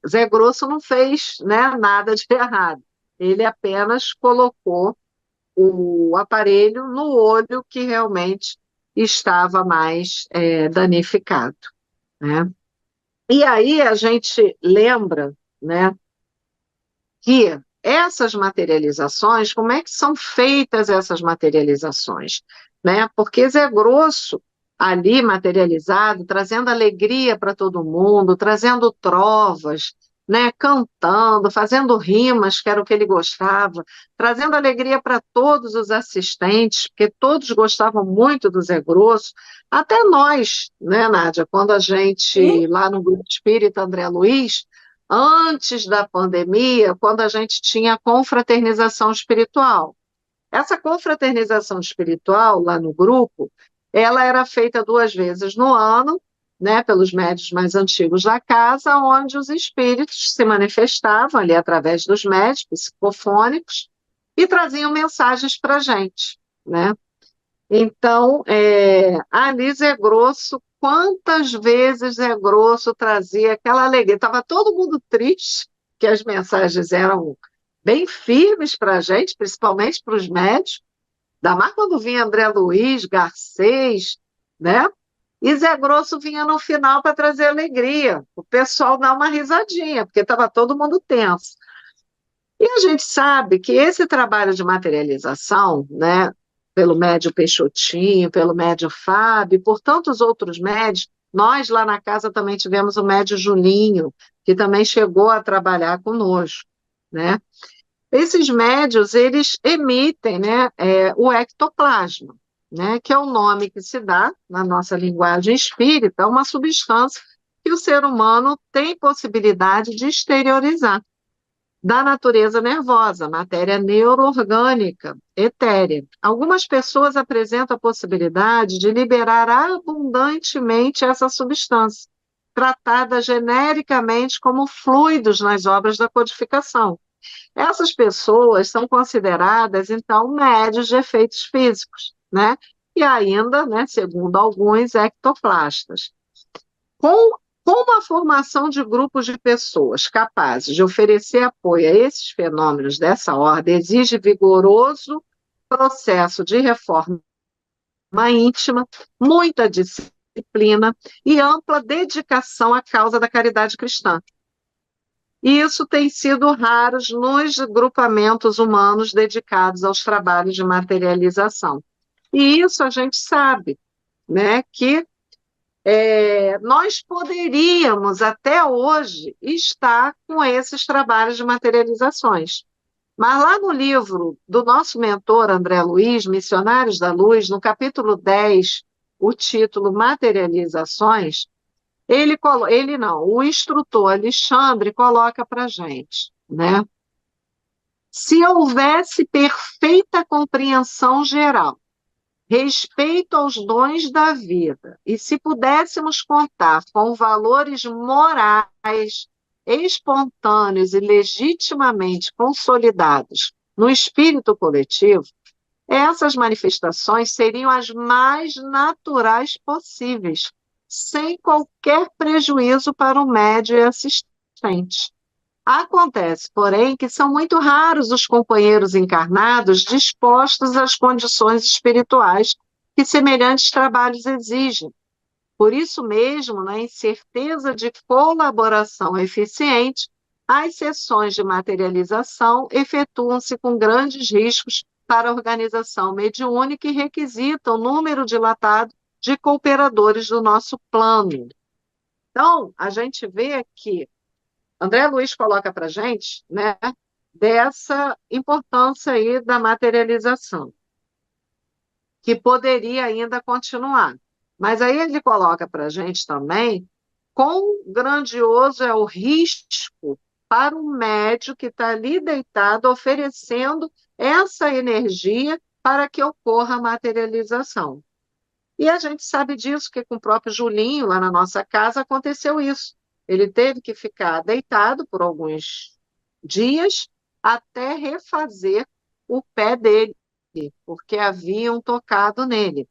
Zé Grosso não fez, né, nada de errado. Ele apenas colocou o aparelho no olho que realmente estava mais danificado, né? E aí a gente lembra, né, que essas materializações, como é que são feitas essas materializações, né? Porque Zé Grosso ali materializado, trazendo alegria para todo mundo, trazendo trovas, né, cantando, fazendo rimas, que era o que ele gostava, trazendo alegria para todos os assistentes, porque todos gostavam muito do Zé Grosso, até nós, né, Nádia, quando a gente, E lá no Grupo Espírita André Luiz, antes da pandemia, quando a gente tinha a confraternização espiritual. Essa confraternização espiritual, lá no grupo, ela era feita 2 vezes no ano, né, pelos médiuns mais antigos da casa, onde os espíritos se manifestavam ali através dos médiuns psicofônicos e traziam mensagens para a gente, né? Então, ali Zé Grosso, quantas vezes Zé Grosso trazia aquela alegria? Estava todo mundo triste, que as mensagens eram bem firmes para a gente, principalmente para os médicos, ainda mais quando vinha André Luiz, Garcês, né? E Zé Grosso vinha no final para trazer alegria, o pessoal dá uma risadinha, porque estava todo mundo tenso. E a gente sabe que esse trabalho de materialização, né, pelo médio Peixotinho, pelo médio Fábio, por tantos outros médios, nós lá na casa também tivemos o médio Julinho, que também chegou a trabalhar conosco, né? Esses médios, eles emitem, né, o ectoplasma, né, que é o nome que se dá, na nossa linguagem espírita, uma substância que o ser humano tem possibilidade de exteriorizar da natureza nervosa, matéria neuroorgânica, etérea. Algumas pessoas apresentam a possibilidade de liberar abundantemente essa substância, tratada genericamente como fluidos nas obras da codificação. Essas pessoas são consideradas, então, médios de efeitos físicos, né? E ainda, né, segundo alguns, ectoplastas. Com, com a formação de grupos de pessoas capazes de oferecer apoio a esses fenômenos dessa ordem, exige vigoroso processo de reforma íntima, muita disciplina e ampla dedicação à causa da caridade cristã. E isso tem sido raro nos agrupamentos humanos dedicados aos trabalhos de materialização. E isso a gente sabe, né, que nós poderíamos, até hoje, estar com esses trabalhos de materializações. Mas lá no livro do nosso mentor André Luiz, Missionários da Luz, no capítulo 10, o título Materializações, ele não, o instrutor Alexandre coloca para a gente, né? Se houvesse perfeita compreensão geral, respeito aos dons da vida, e se pudéssemos contar com valores morais espontâneos e legitimamente consolidados no espírito coletivo, essas manifestações seriam as mais naturais possíveis, sem qualquer prejuízo para o médio e assistente. Acontece, porém, que são muito raros os companheiros encarnados dispostos às condições espirituais que semelhantes trabalhos exigem. Por isso mesmo, na incerteza de colaboração eficiente, as sessões de materialização efetuam-se com grandes riscos para a organização mediúnica e requisitam número dilatado de cooperadores do nosso plano. Então, a gente vê que André Luiz coloca para a gente, né, dessa importância aí da materialização, que poderia ainda continuar. Mas aí ele coloca para a gente também quão grandioso é o risco para o médium que está ali deitado oferecendo essa energia para que ocorra a materialização. E a gente sabe disso, que com o próprio Julinho, lá na nossa casa, aconteceu isso. Ele teve que ficar deitado por alguns dias até refazer o pé dele, porque haviam tocado nele.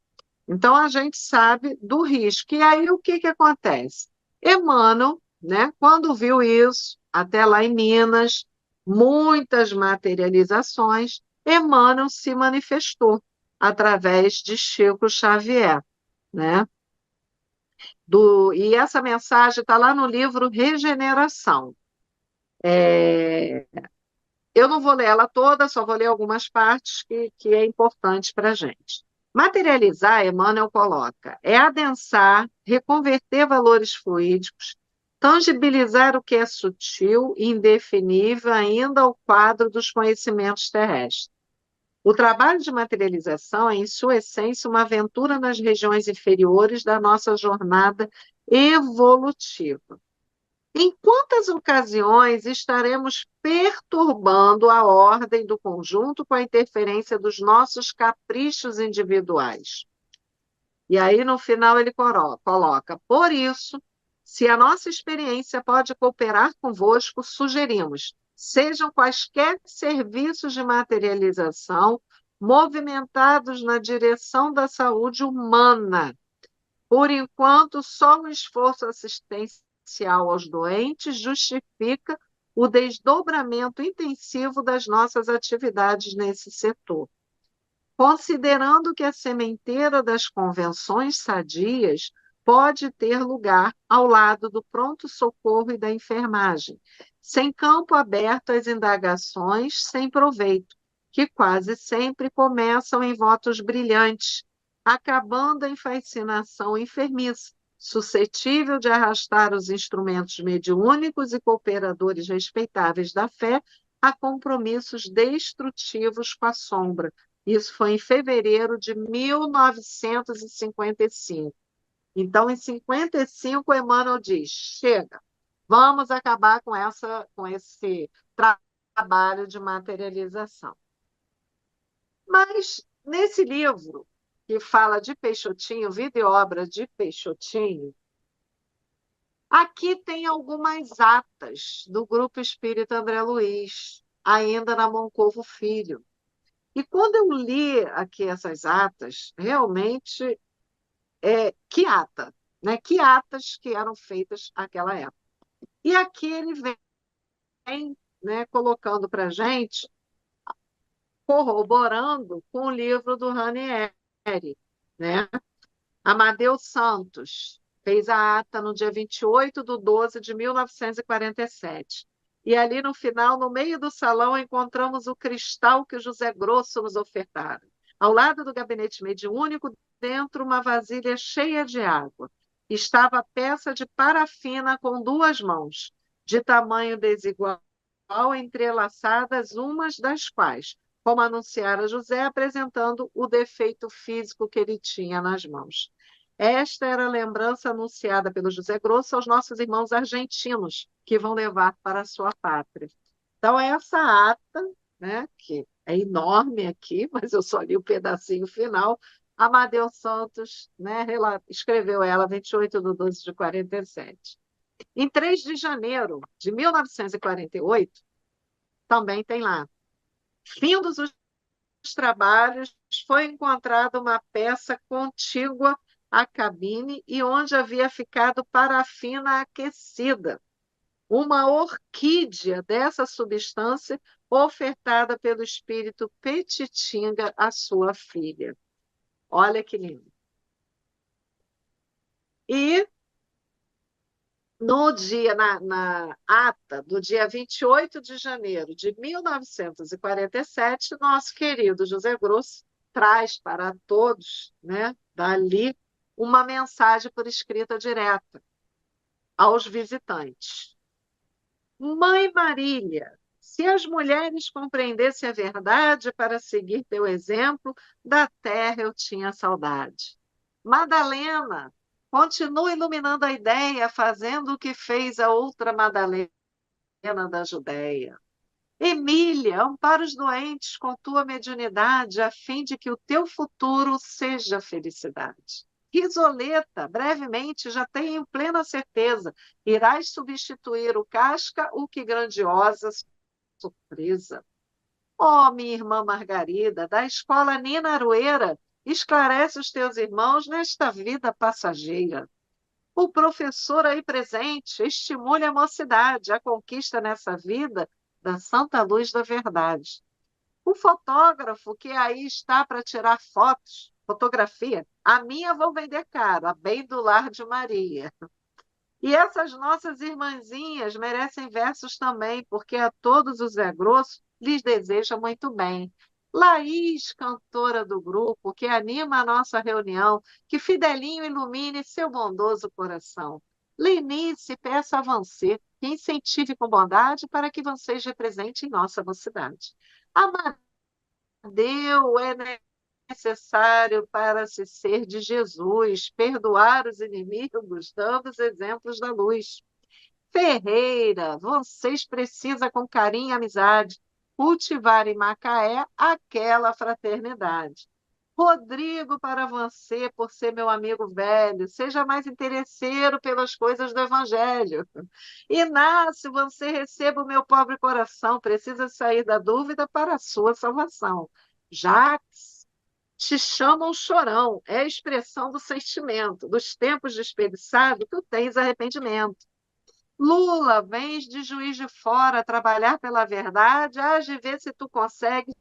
Então, a gente sabe do risco. E aí, o que acontece? Emmanuel, né, quando viu isso, até lá em Minas, muitas materializações, Emmanuel se manifestou através de Chico Xavier, né? E essa mensagem está lá no livro Regeneração. Eu não vou ler ela toda, só vou ler algumas partes que é importante para a gente. Materializar, Emmanuel coloca, é adensar, reconverter valores fluídicos, tangibilizar o que é sutil e indefinível ainda ao quadro dos conhecimentos terrestres. O trabalho de materialização é, em sua essência, uma aventura nas regiões inferiores da nossa jornada evolutiva. Em quantas ocasiões estaremos perturbando a ordem do conjunto com a interferência dos nossos caprichos individuais? E aí, no final, ele coloca: por isso, se a nossa experiência pode cooperar convosco, sugerimos, sejam quaisquer serviços de materialização movimentados na direção da saúde humana. Por enquanto, só o esforço assistencial aos doentes justifica o desdobramento intensivo das nossas atividades nesse setor. Considerando que a sementeira das convenções sadias pode ter lugar ao lado do pronto-socorro e da enfermagem, sem campo aberto às indagações sem proveito, que quase sempre começam em votos brilhantes, acabando em fascinação enfermiça, suscetível de arrastar os instrumentos mediúnicos e cooperadores respeitáveis da fé a compromissos destrutivos com a sombra. Isso foi em fevereiro de 1955. Então, em 55, Emmanuel diz: chega, vamos acabar com esse trabalho de materialização. Mas, nesse livro, que fala de Peixotinho, Vida e Obra de Peixotinho, aqui tem algumas atas do Grupo Espírita André Luiz, ainda na Moncovo Filho. E quando eu li aqui essas atas, realmente, que ata, né? Que atas que eram feitas naquela época. E aqui ele vem, né, colocando para a gente, corroborando com o livro do Ranieri, né? Amadeu Santos fez a ata no dia 28/12/1947. E ali no final, no meio do salão, encontramos o cristal que o José Grosso nos ofertara. Ao lado do gabinete mediúnico, dentro uma vasilha cheia de água. Estava a peça de parafina com 2 mãos, de tamanho desigual, entrelaçadas, umas das quais, como anunciara José, apresentando o defeito físico que ele tinha nas mãos. Esta era a lembrança anunciada pelo José Grosso aos nossos irmãos argentinos, que vão levar para a sua pátria. Então, essa ata, né, que é enorme aqui, mas eu só li o pedacinho final, Amadeu Santos, né, escreveu ela 28/12/47. Em 3 de janeiro de 1948, também tem lá: findos os trabalhos, foi encontrada uma peça contígua à cabine e onde havia ficado parafina aquecida. Uma orquídea dessa substância ofertada pelo espírito Petitinga à sua filha. Olha que lindo. E no dia, na ata do dia 28 de janeiro de 1947, nosso querido José Grosso traz para todos, né, dali, uma mensagem por escrita direta aos visitantes. Mãe Marília, se as mulheres compreendessem a verdade para seguir teu exemplo, da terra eu tinha saudade. Madalena, continua iluminando a ideia, fazendo o que fez a outra Madalena da Judéia. Emília, ampara os doentes com tua mediunidade, a fim de que o teu futuro seja felicidade. Risoleta, brevemente, já tenho plena certeza, irás substituir o Casca, o que grandiosa surpresa. Oh, minha irmã Margarida, da escola Nina Aroeira, esclarece os teus irmãos nesta vida passageira. O professor aí presente estimule a mocidade, a conquista nessa vida da santa luz da verdade. O fotógrafo que aí está para tirar fotos, fotografia, a minha vou vender caro, a bem do lar de Maria. E essas nossas irmãzinhas merecem versos também, porque a todos os Zé Grosso lhes deseja muito bem. Laís, cantora do grupo, que anima a nossa reunião, que Fidelinho ilumine seu bondoso coração. Lenice, peço a você que incentive com bondade para que vocês representem nossa mocidade. Amadeu é necessário para se ser de Jesus, perdoar os inimigos, dando os exemplos da luz. Ferreira, vocês precisam, com carinho e amizade, cultivar em Macaé aquela fraternidade. Rodrigo, para você, por ser meu amigo velho, seja mais interesseiro pelas coisas do Evangelho. Inácio, você receba o meu pobre coração, precisa sair da dúvida para a sua salvação. Jacques, te chamam chorão, é a expressão do sentimento. Dos tempos desperdiçados, tu tens arrependimento. Lula, vens de Juiz de Fora trabalhar pela verdade, hás de ver se tu consegue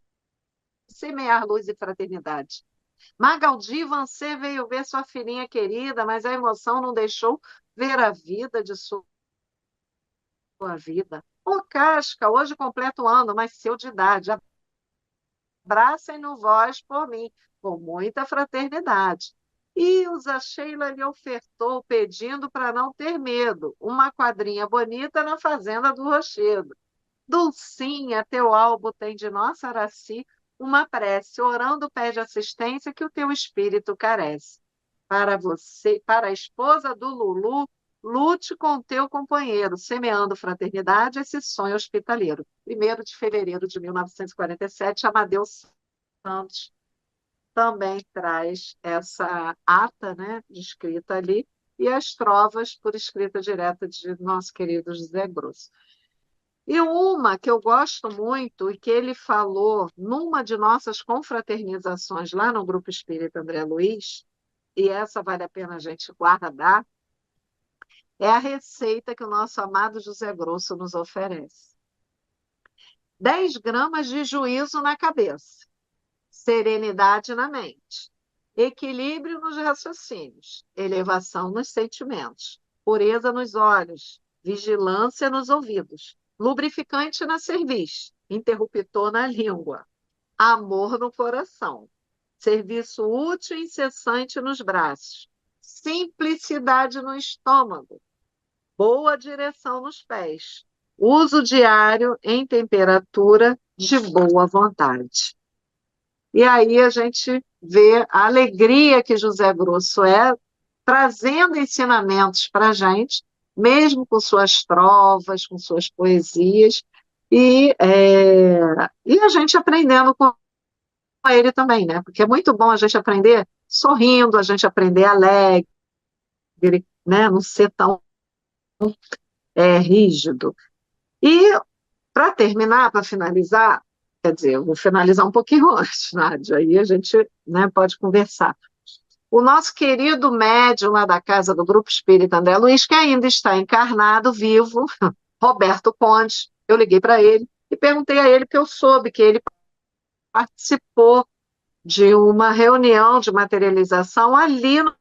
semear luz e fraternidade. Magaldi, você veio ver sua filhinha querida, mas a emoção não deixou ver a vida de sua vida. Ô, Casca, hoje completo o ano, mas seu de idade. Abracem-no vós por mim, com muita fraternidade. E o Sheila lhe ofertou, pedindo para não ter medo, uma quadrinha bonita na fazenda do Rochedo. Dulcinha, teu albo tem de nossa Araci uma prece, orando pede assistência que o teu espírito carece. Para você, para a esposa do Lulu, lute com teu companheiro, semeando fraternidade esse sonho hospitaleiro. 1º de fevereiro de 1947, Amadeu Santos também traz essa ata, né, escrita ali, e as trovas por escrita direta de nosso querido José Grosso. E uma que eu gosto muito e que ele falou numa de nossas confraternizações lá no Grupo Espírita André Luiz, e essa vale a pena a gente guardar, é a receita que o nosso amado José Grosso nos oferece. 10 gramas de juízo na cabeça, serenidade na mente, equilíbrio nos raciocínios, elevação nos sentimentos, pureza nos olhos, vigilância nos ouvidos, lubrificante na cerviz, interruptor na língua, amor no coração, serviço útil e incessante nos braços, simplicidade no estômago, boa direção nos pés, uso diário em temperatura de boa vontade. E aí a gente vê a alegria que José Grosso é, trazendo ensinamentos para a gente, mesmo com suas trovas, com suas poesias, e a gente aprendendo com ele também, né? Porque é muito bom a gente aprender sorrindo, a gente aprender alegre, né? Não ser tão rígido. E, para terminar, para finalizar, quer dizer, eu vou finalizar um pouquinho antes, Nádia, aí a gente, né, pode conversar. O nosso querido médium lá da casa do Grupo Espírita André Luiz, que ainda está encarnado, vivo, Roberto Conde, eu liguei para ele e perguntei a ele, que eu soube que ele participou de uma reunião de materialização ali no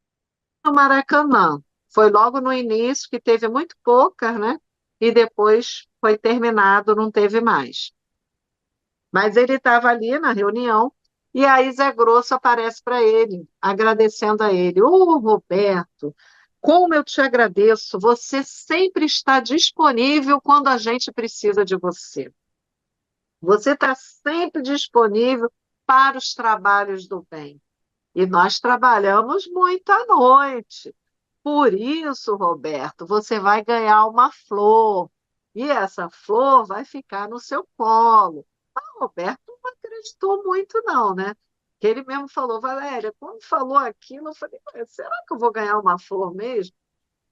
Maracanã. Foi logo no início, que teve muito poucas, né? E depois foi terminado, não teve mais. Mas ele estava ali na reunião, e aí Zé Grosso aparece para ele, agradecendo a ele. Ô, Roberto, como eu te agradeço, você sempre está disponível quando a gente precisa de você. Você está sempre disponível para os trabalhos do bem. E nós trabalhamos muito à noite. Por isso, Roberto, você vai ganhar uma flor. E essa flor vai ficar no seu colo. O Roberto não acreditou muito, não, né? Que ele mesmo falou, Valéria, quando falou aquilo, eu falei, será que eu vou ganhar uma flor mesmo?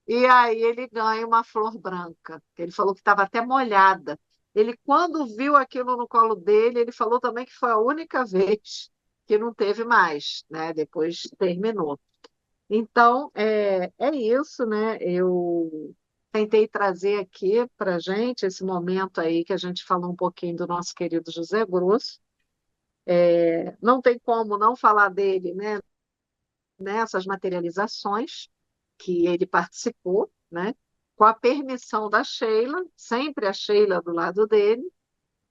E aí ele ganha uma flor branca, que ele falou que estava até molhada. Ele, quando viu aquilo no colo dele, ele falou também que foi a única vez que não teve mais, né? Depois terminou. Então, é isso, né? Eu tentei trazer aqui para a gente esse momento aí que a gente falou um pouquinho do nosso querido José Grosso. Não tem como não falar dele, né? Nessas materializações que ele participou, né? Com a permissão da Sheila, sempre a Sheila do lado dele,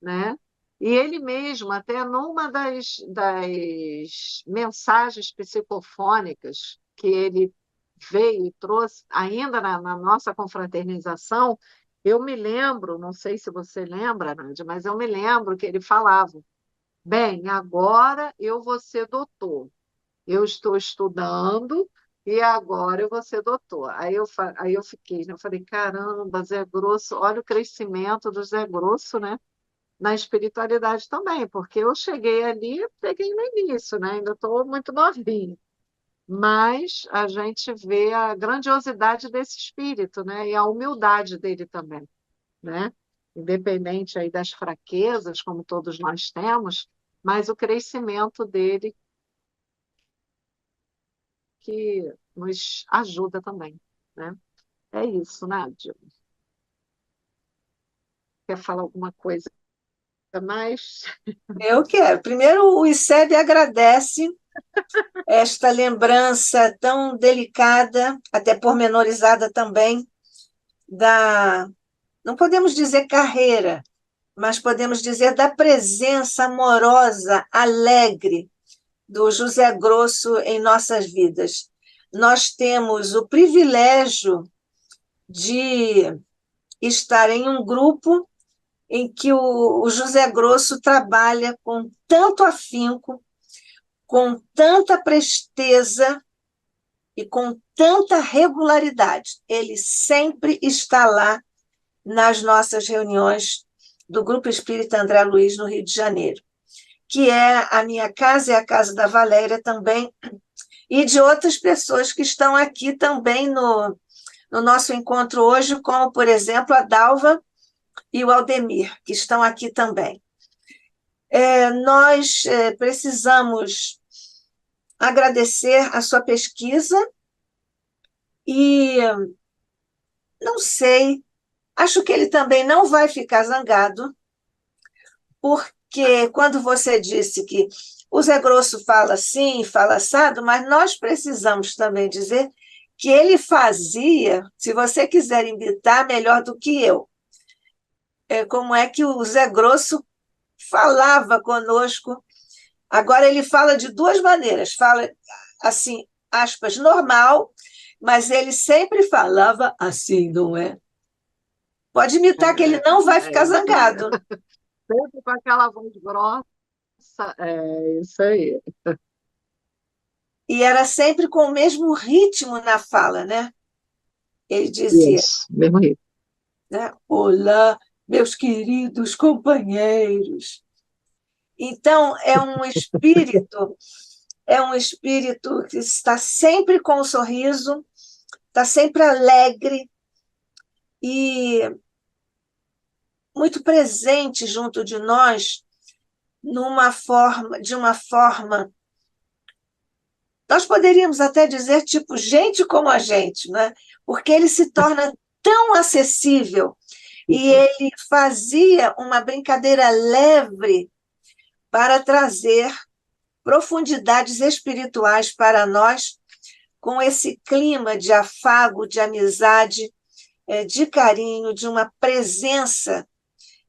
né? E ele mesmo, até numa das mensagens psicofônicas que ele veio e trouxe, ainda na nossa confraternização, eu me lembro, não sei se você lembra, Nádia, mas eu me lembro que ele falava: bem, agora eu vou ser doutor, eu estou estudando e agora eu vou ser doutor. Aí eu fiquei, né? Eu falei, caramba, Zé Grosso, olha o crescimento do Zé Grosso, né? Na espiritualidade também, porque eu cheguei ali, peguei no início, né? Ainda estou muito novinha. Mas a gente vê a grandiosidade desse espírito, né? E a humildade dele também, né? Independente aí das fraquezas, como todos nós temos, mas o crescimento dele que nos ajuda também, né? É isso, Nádia. Quer falar alguma coisa a mais? Eu quero. Primeiro, o ICEB agradece esta lembrança tão delicada, até pormenorizada também, da, não podemos dizer carreira, mas podemos dizer da presença amorosa, alegre do José Grosso em nossas vidas. Nós temos o privilégio de estar em um grupo em que o José Grosso trabalha com tanto afinco, com tanta presteza e com tanta regularidade. Ele sempre está lá nas nossas reuniões do Grupo Espírita André Luiz, no Rio de Janeiro, que é a minha casa e a casa da Valéria também, e de outras pessoas que estão aqui também no nosso encontro hoje, como, por exemplo, a Dalva e o Aldemir, que estão aqui também. Nós precisamos agradecer a sua pesquisa e, não sei, acho que ele também não vai ficar zangado, porque quando você disse que o Zé Grosso fala assim, fala assado, mas nós precisamos também dizer que ele fazia, se você quiser imitar, melhor do que eu. Como é que o Zé Grosso falava conosco. Agora ele fala de duas maneiras, fala assim, aspas, normal, mas ele sempre falava assim, não é? Pode imitar que ele não vai ficar Isso aí. zangado. Sempre com aquela voz grossa. É isso aí. E era sempre com o mesmo ritmo na fala, né? Ele dizia, Isso, mesmo ritmo. né? Olá, meus queridos companheiros. Então, é um espírito que está sempre com um sorriso, está sempre alegre e muito presente junto de nós, de uma forma, nós poderíamos até dizer tipo gente como a gente, né? Porque ele se torna tão acessível e ele fazia uma brincadeira leve para trazer profundidades espirituais para nós, com esse clima de afago, de amizade, de carinho, de uma presença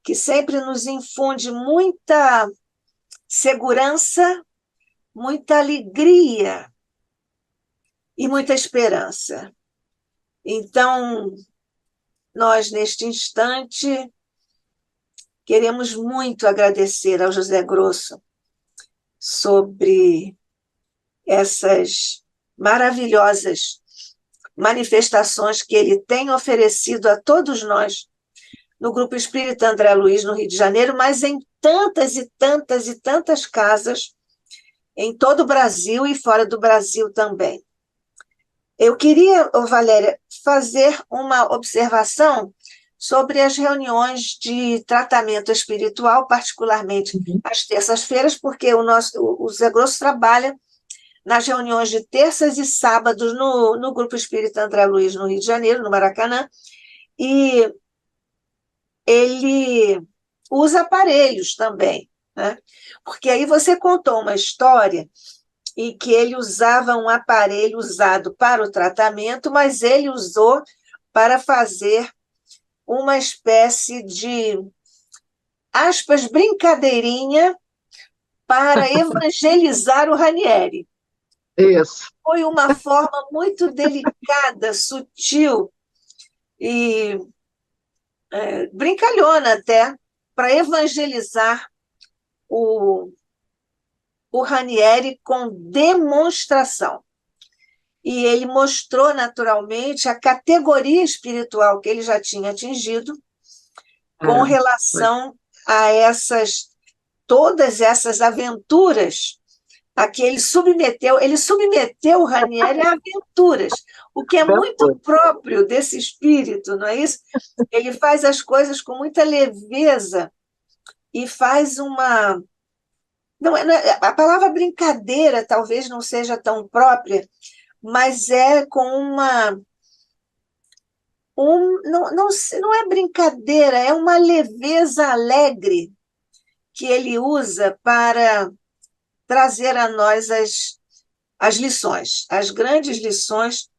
que sempre nos infunde muita segurança, muita alegria e muita esperança. Então, nós, neste instante, queremos muito agradecer ao José Grosso sobre essas maravilhosas manifestações que ele tem oferecido a todos nós no Grupo Espírita André Luiz, no Rio de Janeiro, mas em tantas e tantas e tantas casas em todo o Brasil e fora do Brasil também. Eu queria, Valéria, fazer uma observação sobre as reuniões de tratamento espiritual, particularmente às terças-feiras, porque o Zé Grosso trabalha nas reuniões de terças e sábados no Grupo Espírita André Luiz, no Rio de Janeiro, no Maracanã, e ele usa aparelhos também, né? Porque aí você contou uma história e que ele usava um aparelho usado para o tratamento, mas ele usou para fazer uma espécie de, aspas, brincadeirinha para evangelizar o Ranieri. Isso. Foi uma forma muito delicada, sutil e brincalhona até, para evangelizar o Ranieri com demonstração. E ele mostrou naturalmente a categoria espiritual que ele já tinha atingido com relação a todas essas aventuras a que ele submeteu o Ranieri a aventuras, o que é muito próprio desse espírito, não é isso? Ele faz as coisas com muita leveza e faz uma... a palavra brincadeira talvez não seja tão própria, mas é com uma... não é brincadeira, é uma leveza alegre que ele usa para trazer a nós as lições, as grandes lições,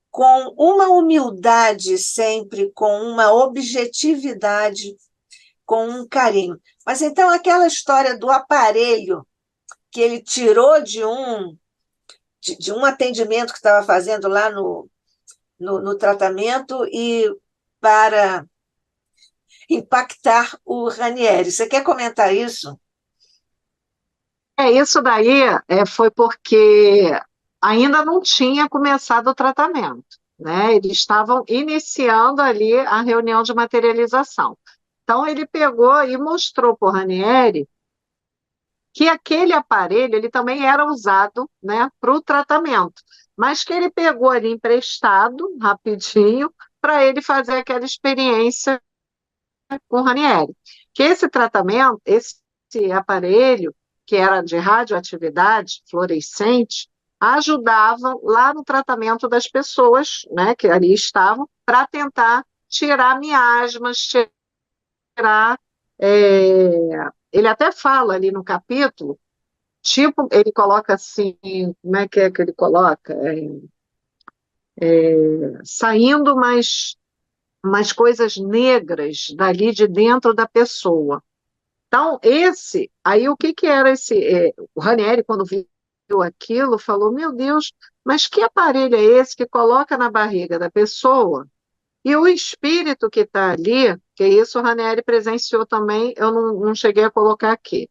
com uma humildade sempre, com uma objetividade, com um carinho. Mas então aquela história do aparelho que ele tirou de um atendimento que estava fazendo lá no tratamento e para impactar o Ranieri. Você quer comentar isso? Isso daí foi porque ainda não tinha começado o tratamento, né? Eles estavam iniciando ali a reunião de materialização. Então, ele pegou e mostrou para o Ranieri que aquele aparelho ele também era usado, né, para o tratamento, mas que ele pegou ali emprestado, rapidinho, para ele fazer aquela experiência com o Ranieri. Que esse tratamento, esse aparelho, que era de radioatividade fluorescente, ajudava lá no tratamento das pessoas, né, que ali estavam, para tentar tirar miasmas, tirar. Ele até fala ali no capítulo, tipo, ele coloca assim, como é que ele coloca? Saindo mais coisas negras dali de dentro da pessoa. Então, aí o que era o Ranieri, quando viu aquilo, falou, meu Deus, mas que aparelho é esse que coloca na barriga da pessoa? E o espírito que está ali, que isso o Ranieri presenciou também, eu não cheguei a colocar aqui.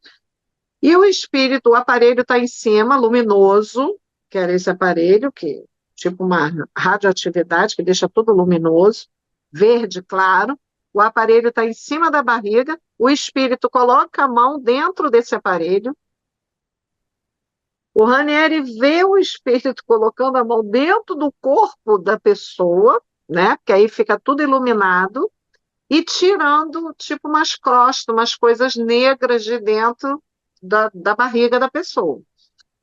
E o espírito, o aparelho está em cima, luminoso, que era esse aparelho, que tipo uma radioatividade, que deixa tudo luminoso, verde claro. O aparelho está em cima da barriga, o espírito coloca a mão dentro desse aparelho. O Ranieri vê o espírito colocando a mão dentro do corpo da pessoa, né? Porque aí fica tudo iluminado, e tirando tipo umas crostas, umas coisas negras de dentro da barriga da pessoa.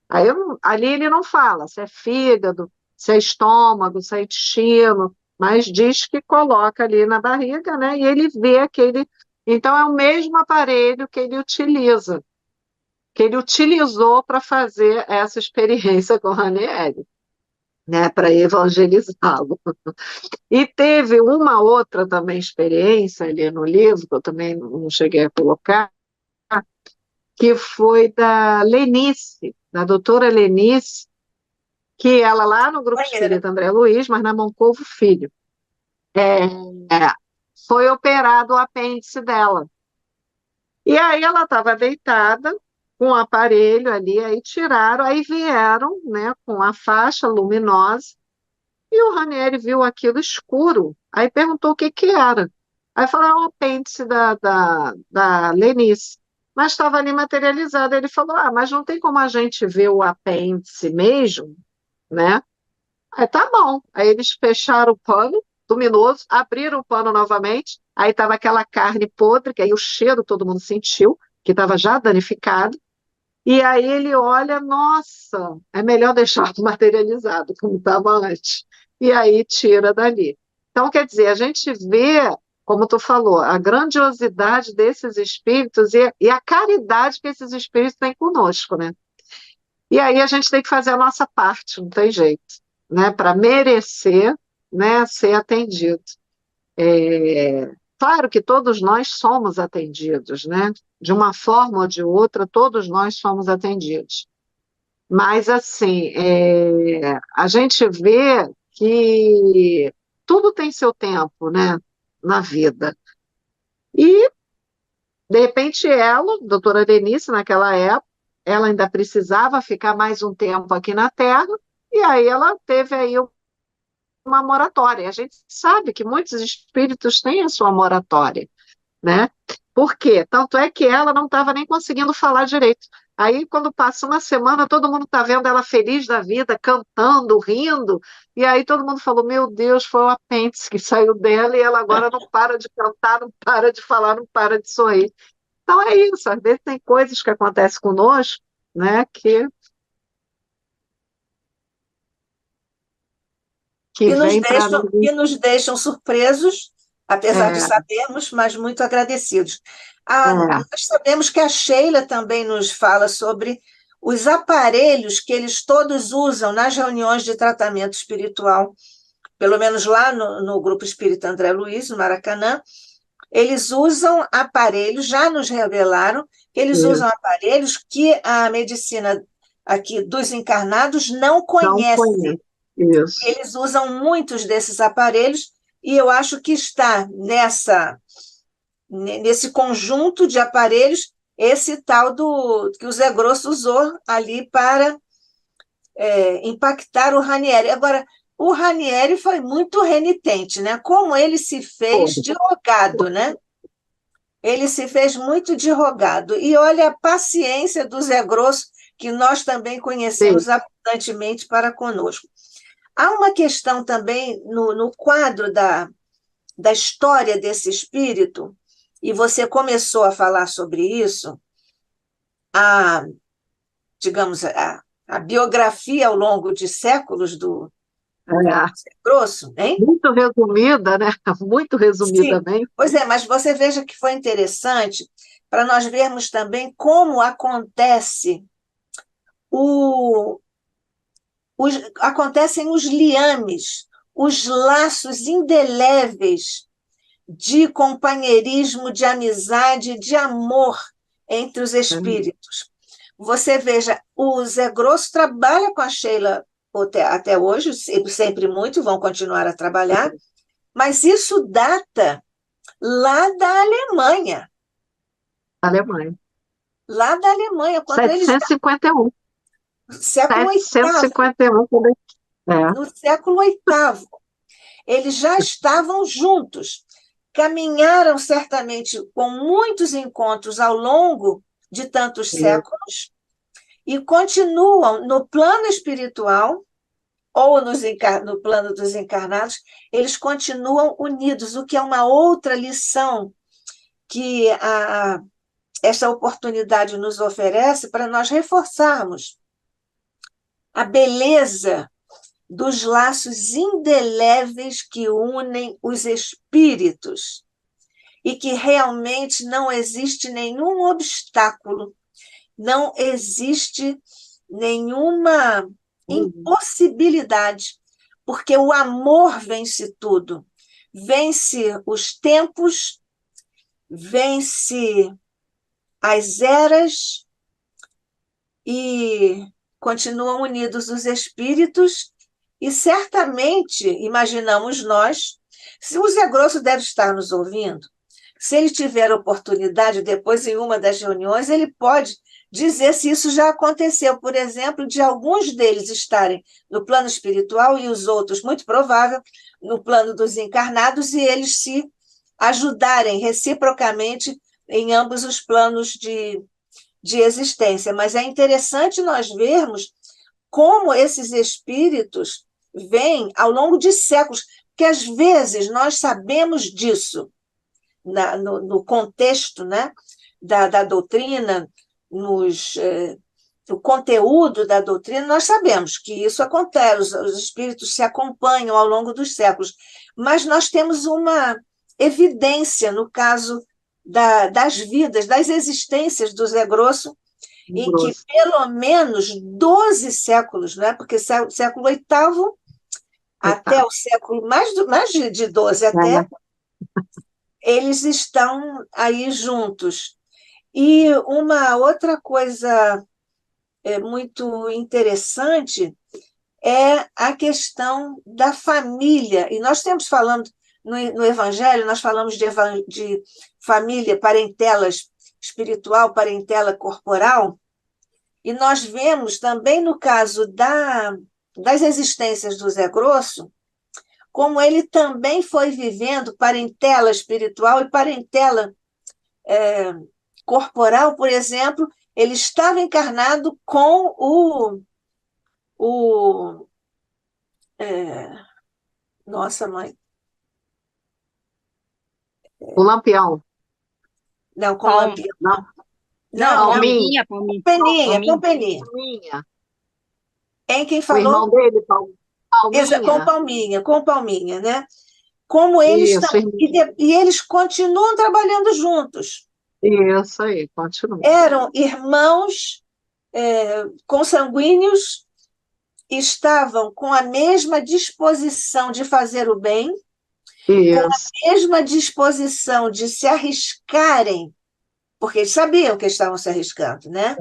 Aí ali ele não fala se é fígado, se é estômago, se é intestino, mas diz que coloca ali na barriga, né? E ele vê aquele. Então é o mesmo aparelho que ele utiliza, que ele utilizou para fazer essa experiência com o Ranieri, né? Para evangelizá-lo. E teve uma outra também experiência ali no livro, que eu também não cheguei a colocar, que foi da Lenice, da doutora Lenice, que ela lá no Grupo Espírita André Luiz, mas na Moncovo Filho, é, foi operado o apêndice dela. E aí ela estava deitada com o aparelho ali, aí tiraram, aí vieram, né, com a faixa luminosa, e o Ranieri viu aquilo escuro, aí perguntou o que que era. Aí falou, é o apêndice da Lenice. Mas estava ali materializado. Ele falou, mas não tem como a gente ver o apêndice mesmo, né? Aí tá bom. Aí eles fecharam o pano luminoso, abriram o pano novamente, aí estava aquela carne podre, que aí o cheiro todo mundo sentiu, que estava já danificado, e aí ele olha, nossa, é melhor deixar materializado, como estava antes. E aí tira dali. Então, quer dizer, a gente vê, como tu falou, a grandiosidade desses espíritos e a caridade que esses espíritos têm conosco, né? E aí a gente tem que fazer a nossa parte, não tem jeito, né? Para merecer, né, ser atendido. Claro que todos nós somos atendidos, né? De uma forma ou de outra, todos nós somos atendidos. Mas, assim, a gente vê que tudo tem seu tempo, né? Na vida. E, de repente, ela, doutora Denise, naquela época, ela ainda precisava ficar mais um tempo aqui na Terra, e aí ela teve aí uma moratória. A gente sabe que muitos espíritos têm a sua moratória, né? Por quê? Tanto é que ela não estava nem conseguindo falar direito. Aí, quando passa uma semana, todo mundo está vendo ela feliz da vida, cantando, rindo, e aí todo mundo falou: Meu Deus, foi o apêndice que saiu dela e ela agora não para de cantar, não para de falar, não para de sorrir. Então é isso, às vezes tem coisas que acontecem conosco, né, que vem para nos. Que nos deixam surpresos, apesar de É, sabermos, mas muito agradecidos. é, Nós sabemos que a Sheila também nos fala sobre os aparelhos que eles todos usam nas reuniões de tratamento espiritual, pelo menos lá no Grupo Espírita André Luiz, no Maracanã, eles usam aparelhos, já nos revelaram, que eles usam isso, aparelhos que a medicina aqui dos encarnados não não conhece. conheço. Isso. Eles usam muitos desses aparelhos e eu acho que está nesse conjunto de aparelhos esse tal do que o Zé Grosso usou ali para impactar o Ranieri. Agora, o Ranieri foi muito renitente, né? Como ele se fez de rogado, né? Ele se fez muito de rogado. E olha a paciência do Zé Grosso, que nós também Sim. conhecemos abundantemente para conosco. Há uma questão também no quadro da história desse espírito, e você começou a falar sobre isso, a, digamos, a biografia ao longo de séculos do É. Zé Grosso, hein? Muito resumida, né? Muito Sim, resumidamente. pois é, mas você veja que foi interessante para nós vermos também como acontece o, acontecem os liames, os laços indeléveis de companheirismo, de amizade, de amor entre os espíritos. Você veja, o Zé Grosso trabalha com a Sheila até hoje, sempre muito, vão continuar a trabalhar, mas isso data lá da Alemanha, Alemanha. lá da Alemanha, quando eles, 751. século oitavo, 751. É. no século oitavo, eles já estavam juntos, caminharam certamente com muitos encontros ao longo de tantos É. séculos e continuam no plano espiritual ou no plano dos encarnados, eles continuam unidos, o que é uma outra lição que esta oportunidade nos oferece para nós reforçarmos a beleza dos laços indeléveis que unem os espíritos e que realmente não existe nenhum obstáculo, não existe nenhuma impossibilidade, porque o amor vence tudo, vence os tempos, vence as eras e continuam unidos os espíritos e certamente, imaginamos nós, se o Zé Grosso deve estar nos ouvindo, se ele tiver oportunidade, depois em uma das reuniões, ele pode dizer se isso já aconteceu, por exemplo, de alguns deles estarem no plano espiritual e os outros, muito provável, no plano dos encarnados, e eles se ajudarem reciprocamente em ambos os planos de existência. Mas é interessante nós vermos como esses espíritos vêm ao longo de séculos, porque às vezes nós sabemos disso, no contexto, né, da doutrina, o conteúdo da doutrina, nós sabemos que isso acontece, os espíritos se acompanham ao longo dos séculos, mas nós temos uma evidência no caso das vidas, das existências do Zé Grosso, em que Grosso. pelo menos 12 séculos, né? Porque século oitavo até o século, mais de 12 até, eles estão aí juntos. E uma outra coisa muito interessante é a questão da família. E nós temos falando no Evangelho, nós falamos de família, parentela espiritual, parentela corporal, e nós vemos também no caso das existências do Zé Grosso, como ele também foi vivendo parentela espiritual e parentela corporal, por exemplo, ele estava encarnado com o nossa mãe. O Lampião. Não, com Lampião. Não. Não, Palminha. Palminha. Em quem falou? O irmão dele, Palminha. Com Palminha, né? Como eles estão. E eles continuam trabalhando juntos. Isso aí, continua. Eram irmãos consanguíneos, estavam com a mesma disposição de fazer o bem, Isso. com a mesma disposição de se arriscarem, porque eles sabiam que estavam se arriscando, né?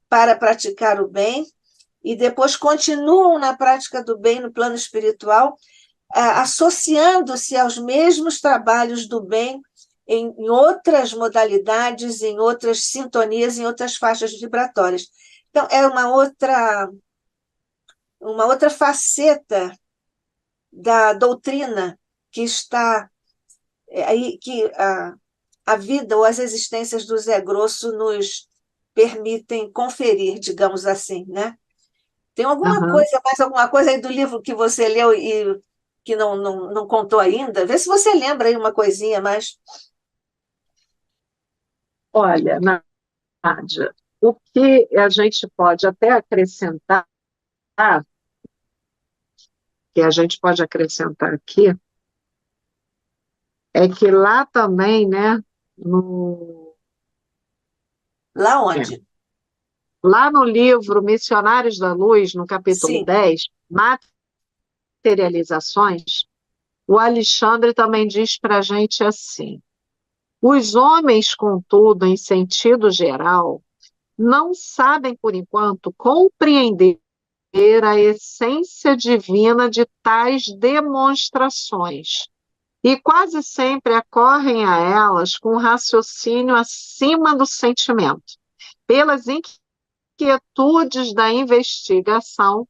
Para praticar o bem, e depois continuam na prática do bem no plano espiritual, associando-se aos mesmos trabalhos do bem em outras modalidades, em outras sintonias, em outras faixas vibratórias. Então, é uma outra faceta da doutrina que está aí, que a vida ou as existências do Zé Grosso nos permitem conferir, digamos assim, né? Tem mais alguma coisa aí do livro que você leu e que não contou ainda? Vê se você lembra aí uma coisinha mais. Olha, Nádia, o que a gente pode até acrescentar, aqui, é que lá também, né, Lá onde? Lá no livro Missionários da Luz, no capítulo Sim. 10, Materializações, o Alexandre também diz para a gente assim: os homens, contudo, em sentido geral, não sabem, por enquanto, compreender a essência divina de tais demonstrações, e quase sempre acorrem a elas com raciocínio acima do sentimento. Pelas inquietudes da investigação,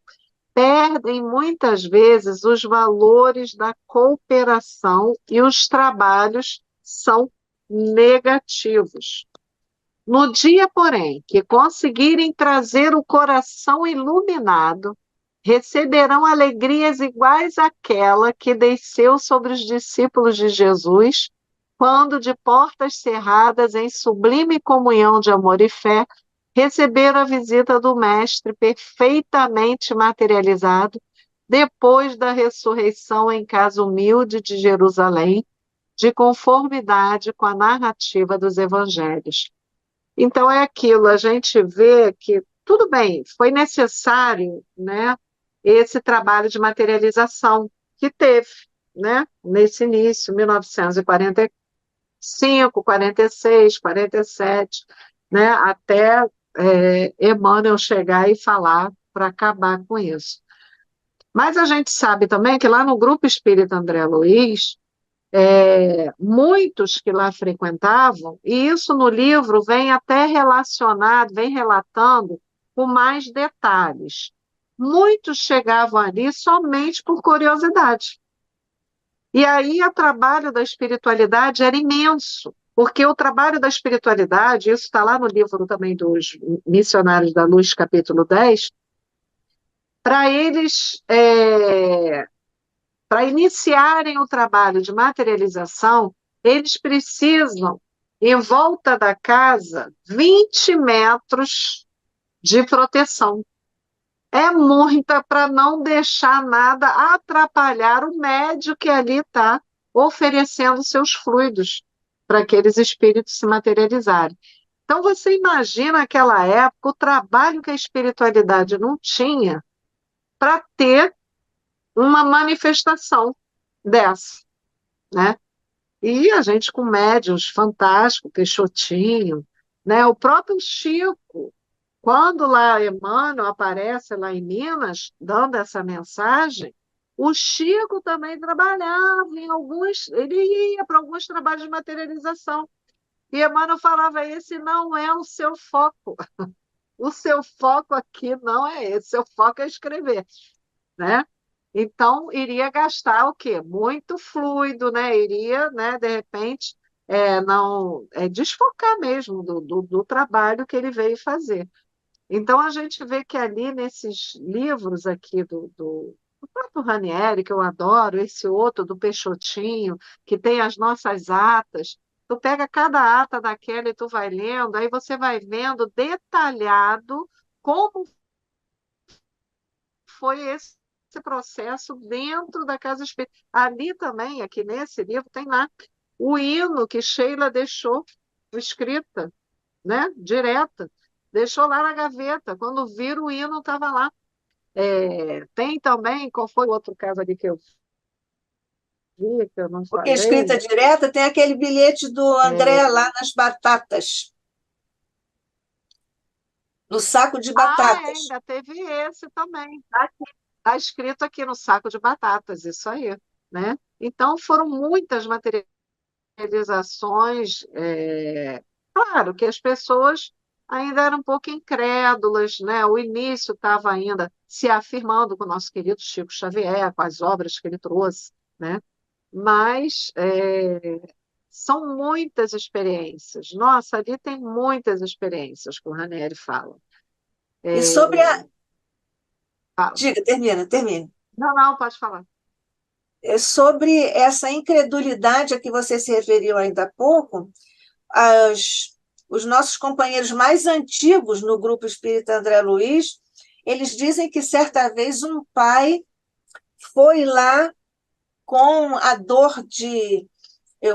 perdem muitas vezes os valores da cooperação e os trabalhos são negativos. No dia, porém, que conseguirem trazer o coração iluminado, receberão alegrias iguais àquela que desceu sobre os discípulos de Jesus, quando, de portas cerradas em sublime comunhão de amor e fé, receberam a visita do Mestre perfeitamente materializado, depois da ressurreição em casa humilde de Jerusalém, de conformidade com a narrativa dos evangelhos. Então é aquilo, a gente vê que, tudo bem, foi necessário, né, esse trabalho de materialização que teve, né, nesse início, 1945, 46, 47, né, até Emmanuel chegar e falar para acabar com isso. Mas a gente sabe também que lá no Grupo Espírita André Luiz, muitos que lá frequentavam, e isso no livro vem até relacionado, vem relatando com mais detalhes. Muitos chegavam ali somente por curiosidade. E aí o trabalho da espiritualidade era imenso, porque o trabalho da espiritualidade, isso está lá no livro também dos Missionários da Luz, capítulo 10, para eles, para iniciarem o trabalho de materialização, eles precisam, em volta da casa, 20 metros de proteção. É muita para não deixar nada atrapalhar o médio que ali está oferecendo seus fluidos para aqueles espíritos se materializarem. Então, você imagina naquela época o trabalho que a espiritualidade não tinha para ter uma manifestação dessa, né? E a gente com médiuns fantásticos, Peixotinho, né? O próprio Chico, quando lá Emmanuel aparece lá em Minas, dando essa mensagem, o Chico também trabalhava em alguns, ele ia para alguns trabalhos de materialização. E Emmanuel falava, esse não é o seu foco. O seu foco aqui não é esse, seu foco é escrever, né? Então, iria gastar o quê? Muito fluido, né? Iria, né, de repente, não desfocar mesmo do trabalho que ele veio fazer. Então, a gente vê que ali nesses livros aqui do próprio Ranieri, que eu adoro, esse outro do Peixotinho, que tem as nossas atas, tu pega cada ata daquela e tu vai lendo, aí você vai vendo detalhado como foi esse processo dentro da Casa Espírita. Ali também, aqui nesse livro, tem lá o hino que Sheila deixou escrita, né? Direta. Deixou lá na gaveta. Quando viram o hino, estava lá. Tem também, qual foi o outro caso ali que eu vi, que eu não Porque escrita falei? direta tem aquele bilhete do André lá nas batatas, no saco de batatas. Ainda teve esse também. Está escrito aqui no saco de batatas, isso aí, né? Então, foram muitas materializações. Claro que as pessoas ainda eram um pouco incrédulas, né? O início estava ainda se afirmando com o nosso querido Chico Xavier, com as obras que ele trouxe, né? Mas são muitas experiências. Nossa, ali tem muitas experiências que o Ranieri fala. E sobre a. Fala. Diga, termine. Não, não, pode falar. Sobre essa incredulidade a que você se referiu ainda há pouco, os nossos companheiros mais antigos no grupo espírita André Luiz, eles dizem que certa vez um pai foi lá com a dor de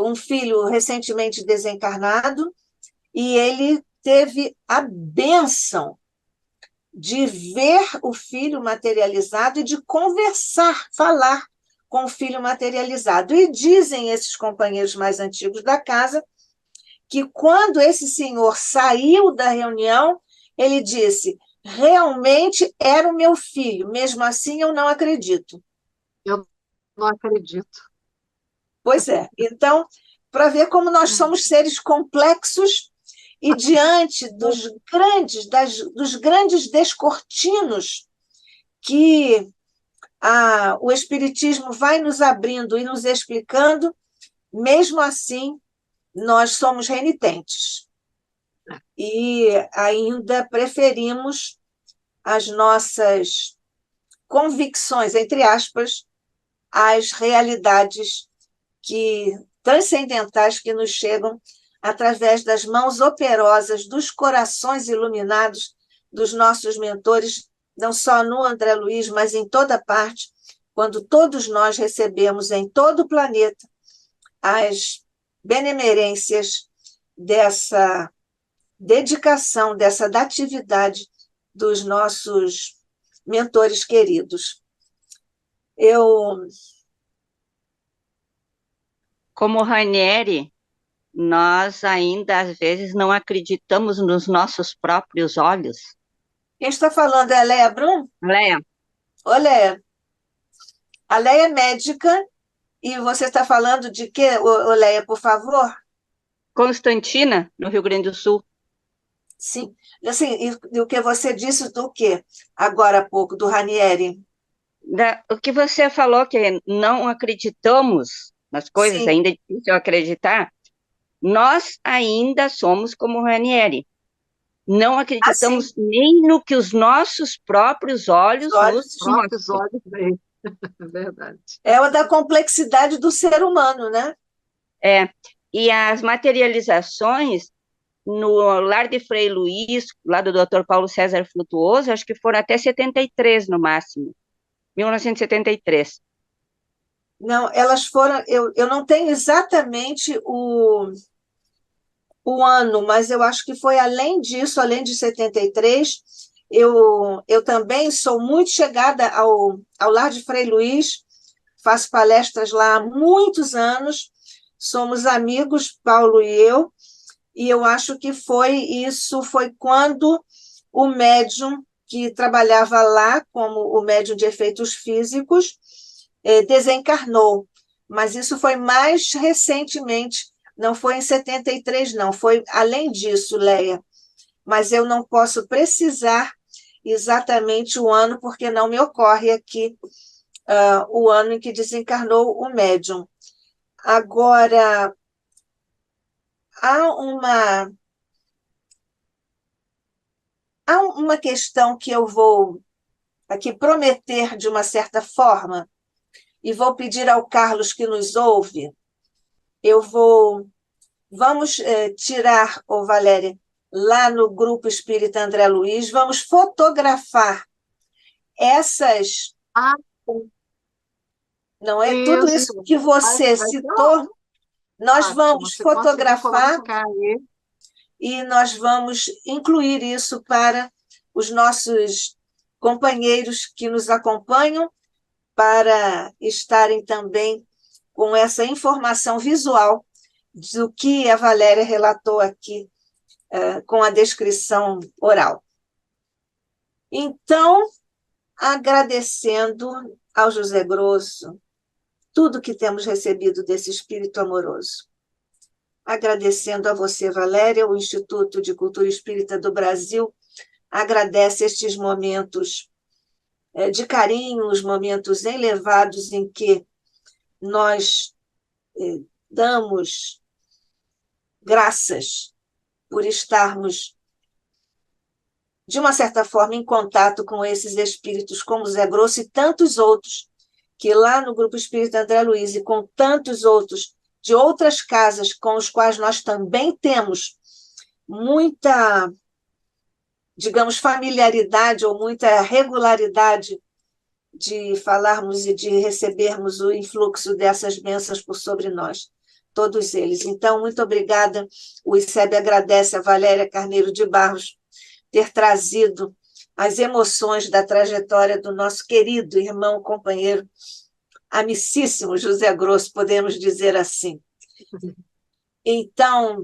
um filho recentemente desencarnado e ele teve a bênção de ver o filho materializado e de conversar, falar com o filho materializado. E dizem esses companheiros mais antigos da casa que quando esse senhor saiu da reunião, ele disse: realmente era o meu filho, mesmo assim eu não acredito. Eu não acredito. Pois é. Então, para ver como nós somos seres complexos e diante dos grandes descortinos que o Espiritismo vai nos abrindo e nos explicando, mesmo assim, nós somos renitentes. E ainda preferimos as nossas convicções, entre aspas, às realidades transcendentais que nos chegam através das mãos operosas, dos corações iluminados dos nossos mentores, não só no André Luiz, mas em toda parte, quando todos nós recebemos em todo o planeta as benemerências dessa dedicação, dessa datividade dos nossos mentores queridos. Como Ranieri, nós ainda às vezes não acreditamos nos nossos próprios olhos. Quem está falando é a Léa Brum? Léa. Ô, Léa. A Léa é médica e você está falando de quê, ô, Léa, por favor? Constantina, no Rio Grande do Sul. Sim. Assim, e o que você disse do quê? Agora há pouco, do Ranieri. O que você falou que não acreditamos nas coisas, Sim. ainda é difícil acreditar, nós ainda somos como Ranieri. Não acreditamos nem no que os nossos próprios olhos nos mostram. É verdade. É a da complexidade do ser humano, né? E as materializações no lar de Frei Luís, lá do Dr. Paulo César Frutuoso, acho que foram até 73 no máximo, 1973. Não, elas foram. Eu não tenho exatamente o ano, mas eu acho que foi além disso, além de 73. Eu também sou muito chegada ao Lar de Frei Luís, faço palestras lá há muitos anos, somos amigos, Paulo e eu. E eu acho que foi quando o médium que trabalhava lá como o médium de efeitos físicos desencarnou. Mas isso foi mais recentemente, não foi em 73, não, foi além disso, Leia. Mas eu não posso precisar exatamente o ano, porque não me ocorre aqui o ano em que desencarnou o médium. Agora, há uma Há uma questão que eu vou aqui prometer de uma certa forma, e vou pedir ao Carlos que nos ouve. Vamos tirar, Valéria, lá no Grupo Espírita André Luiz, vamos fotografar essas. Ah, Não é? Tudo isso. isso que você citou, nós vamos fotografar e nós vamos incluir isso para os nossos companheiros que nos acompanham, para estarem também com essa informação visual do que a Valéria relatou aqui, com a descrição oral. Então, agradecendo ao José Grosso tudo que temos recebido desse espírito amoroso. Agradecendo a você, Valéria, o Instituto de Cultura Espírita do Brasil agradece estes momentos de carinho, os momentos elevados em que nós damos graças por estarmos, de uma certa forma, em contato com esses espíritos como Zé Grosso e tantos outros, que lá no Grupo Espírita André Luiz e com tantos outros de outras casas com os quais nós também temos muita, digamos, familiaridade ou muita regularidade de falarmos e de recebermos o influxo dessas bênçãos por sobre nós, todos eles. Então, muito obrigada. O ICEB agradece a Valéria Carneiro de Barros ter trazido as emoções da trajetória do nosso querido irmão, companheiro, amicíssimo José Grosso, podemos dizer assim. Então,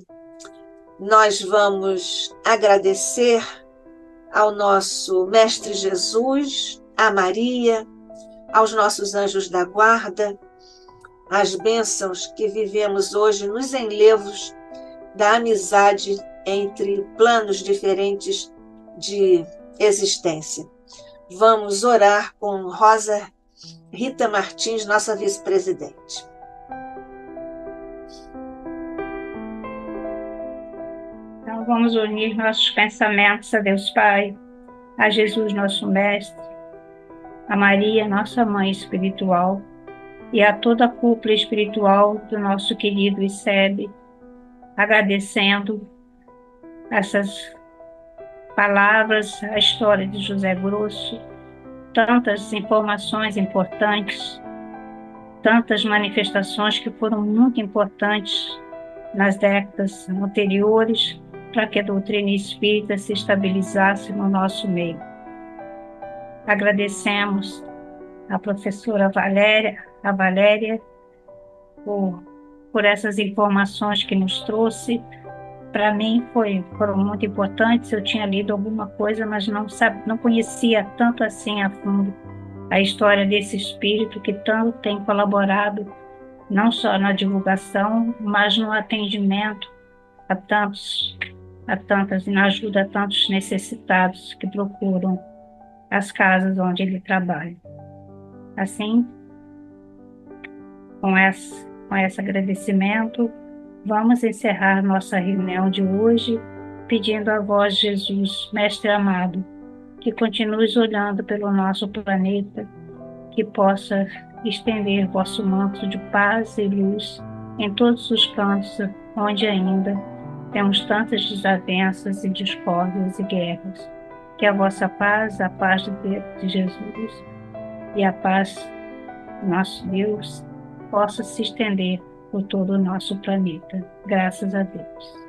nós vamos agradecer ao nosso Mestre Jesus, a Maria, aos nossos anjos da guarda, as bênçãos que vivemos hoje nos enlevos da amizade entre planos diferentes de existência. Vamos orar com Rosa Rita Martins, nossa vice-presidente. Então, vamos unir nossos pensamentos a Deus Pai, a Jesus, nosso Mestre, a Maria, nossa Mãe Espiritual, e a toda a cúpula espiritual do nosso querido ICEB, agradecendo essas palavras, a história de José Grosso, tantas informações importantes, tantas manifestações que foram muito importantes nas décadas anteriores para que a doutrina espírita se estabilizasse no nosso meio. Agradecemos a professora Valéria, por essas informações que nos trouxe. Para mim foram muito importantes. Eu tinha lido alguma coisa, mas não conhecia tanto assim a fundo a história desse espírito que tanto tem colaborado, não só na divulgação, mas no atendimento a tantas, e na ajuda a tantos necessitados que procuram as casas onde ele trabalha. Assim, com esse agradecimento, vamos encerrar nossa reunião de hoje, pedindo a vós, Jesus, Mestre amado, que continues olhando pelo nosso planeta, que possa estender vosso manto de paz e luz em todos os cantos onde ainda temos tantas desavenças e discórdias e guerras. Que a vossa paz, a paz de Jesus e a paz do nosso Deus possa se estender por todo o nosso planeta. Graças a Deus.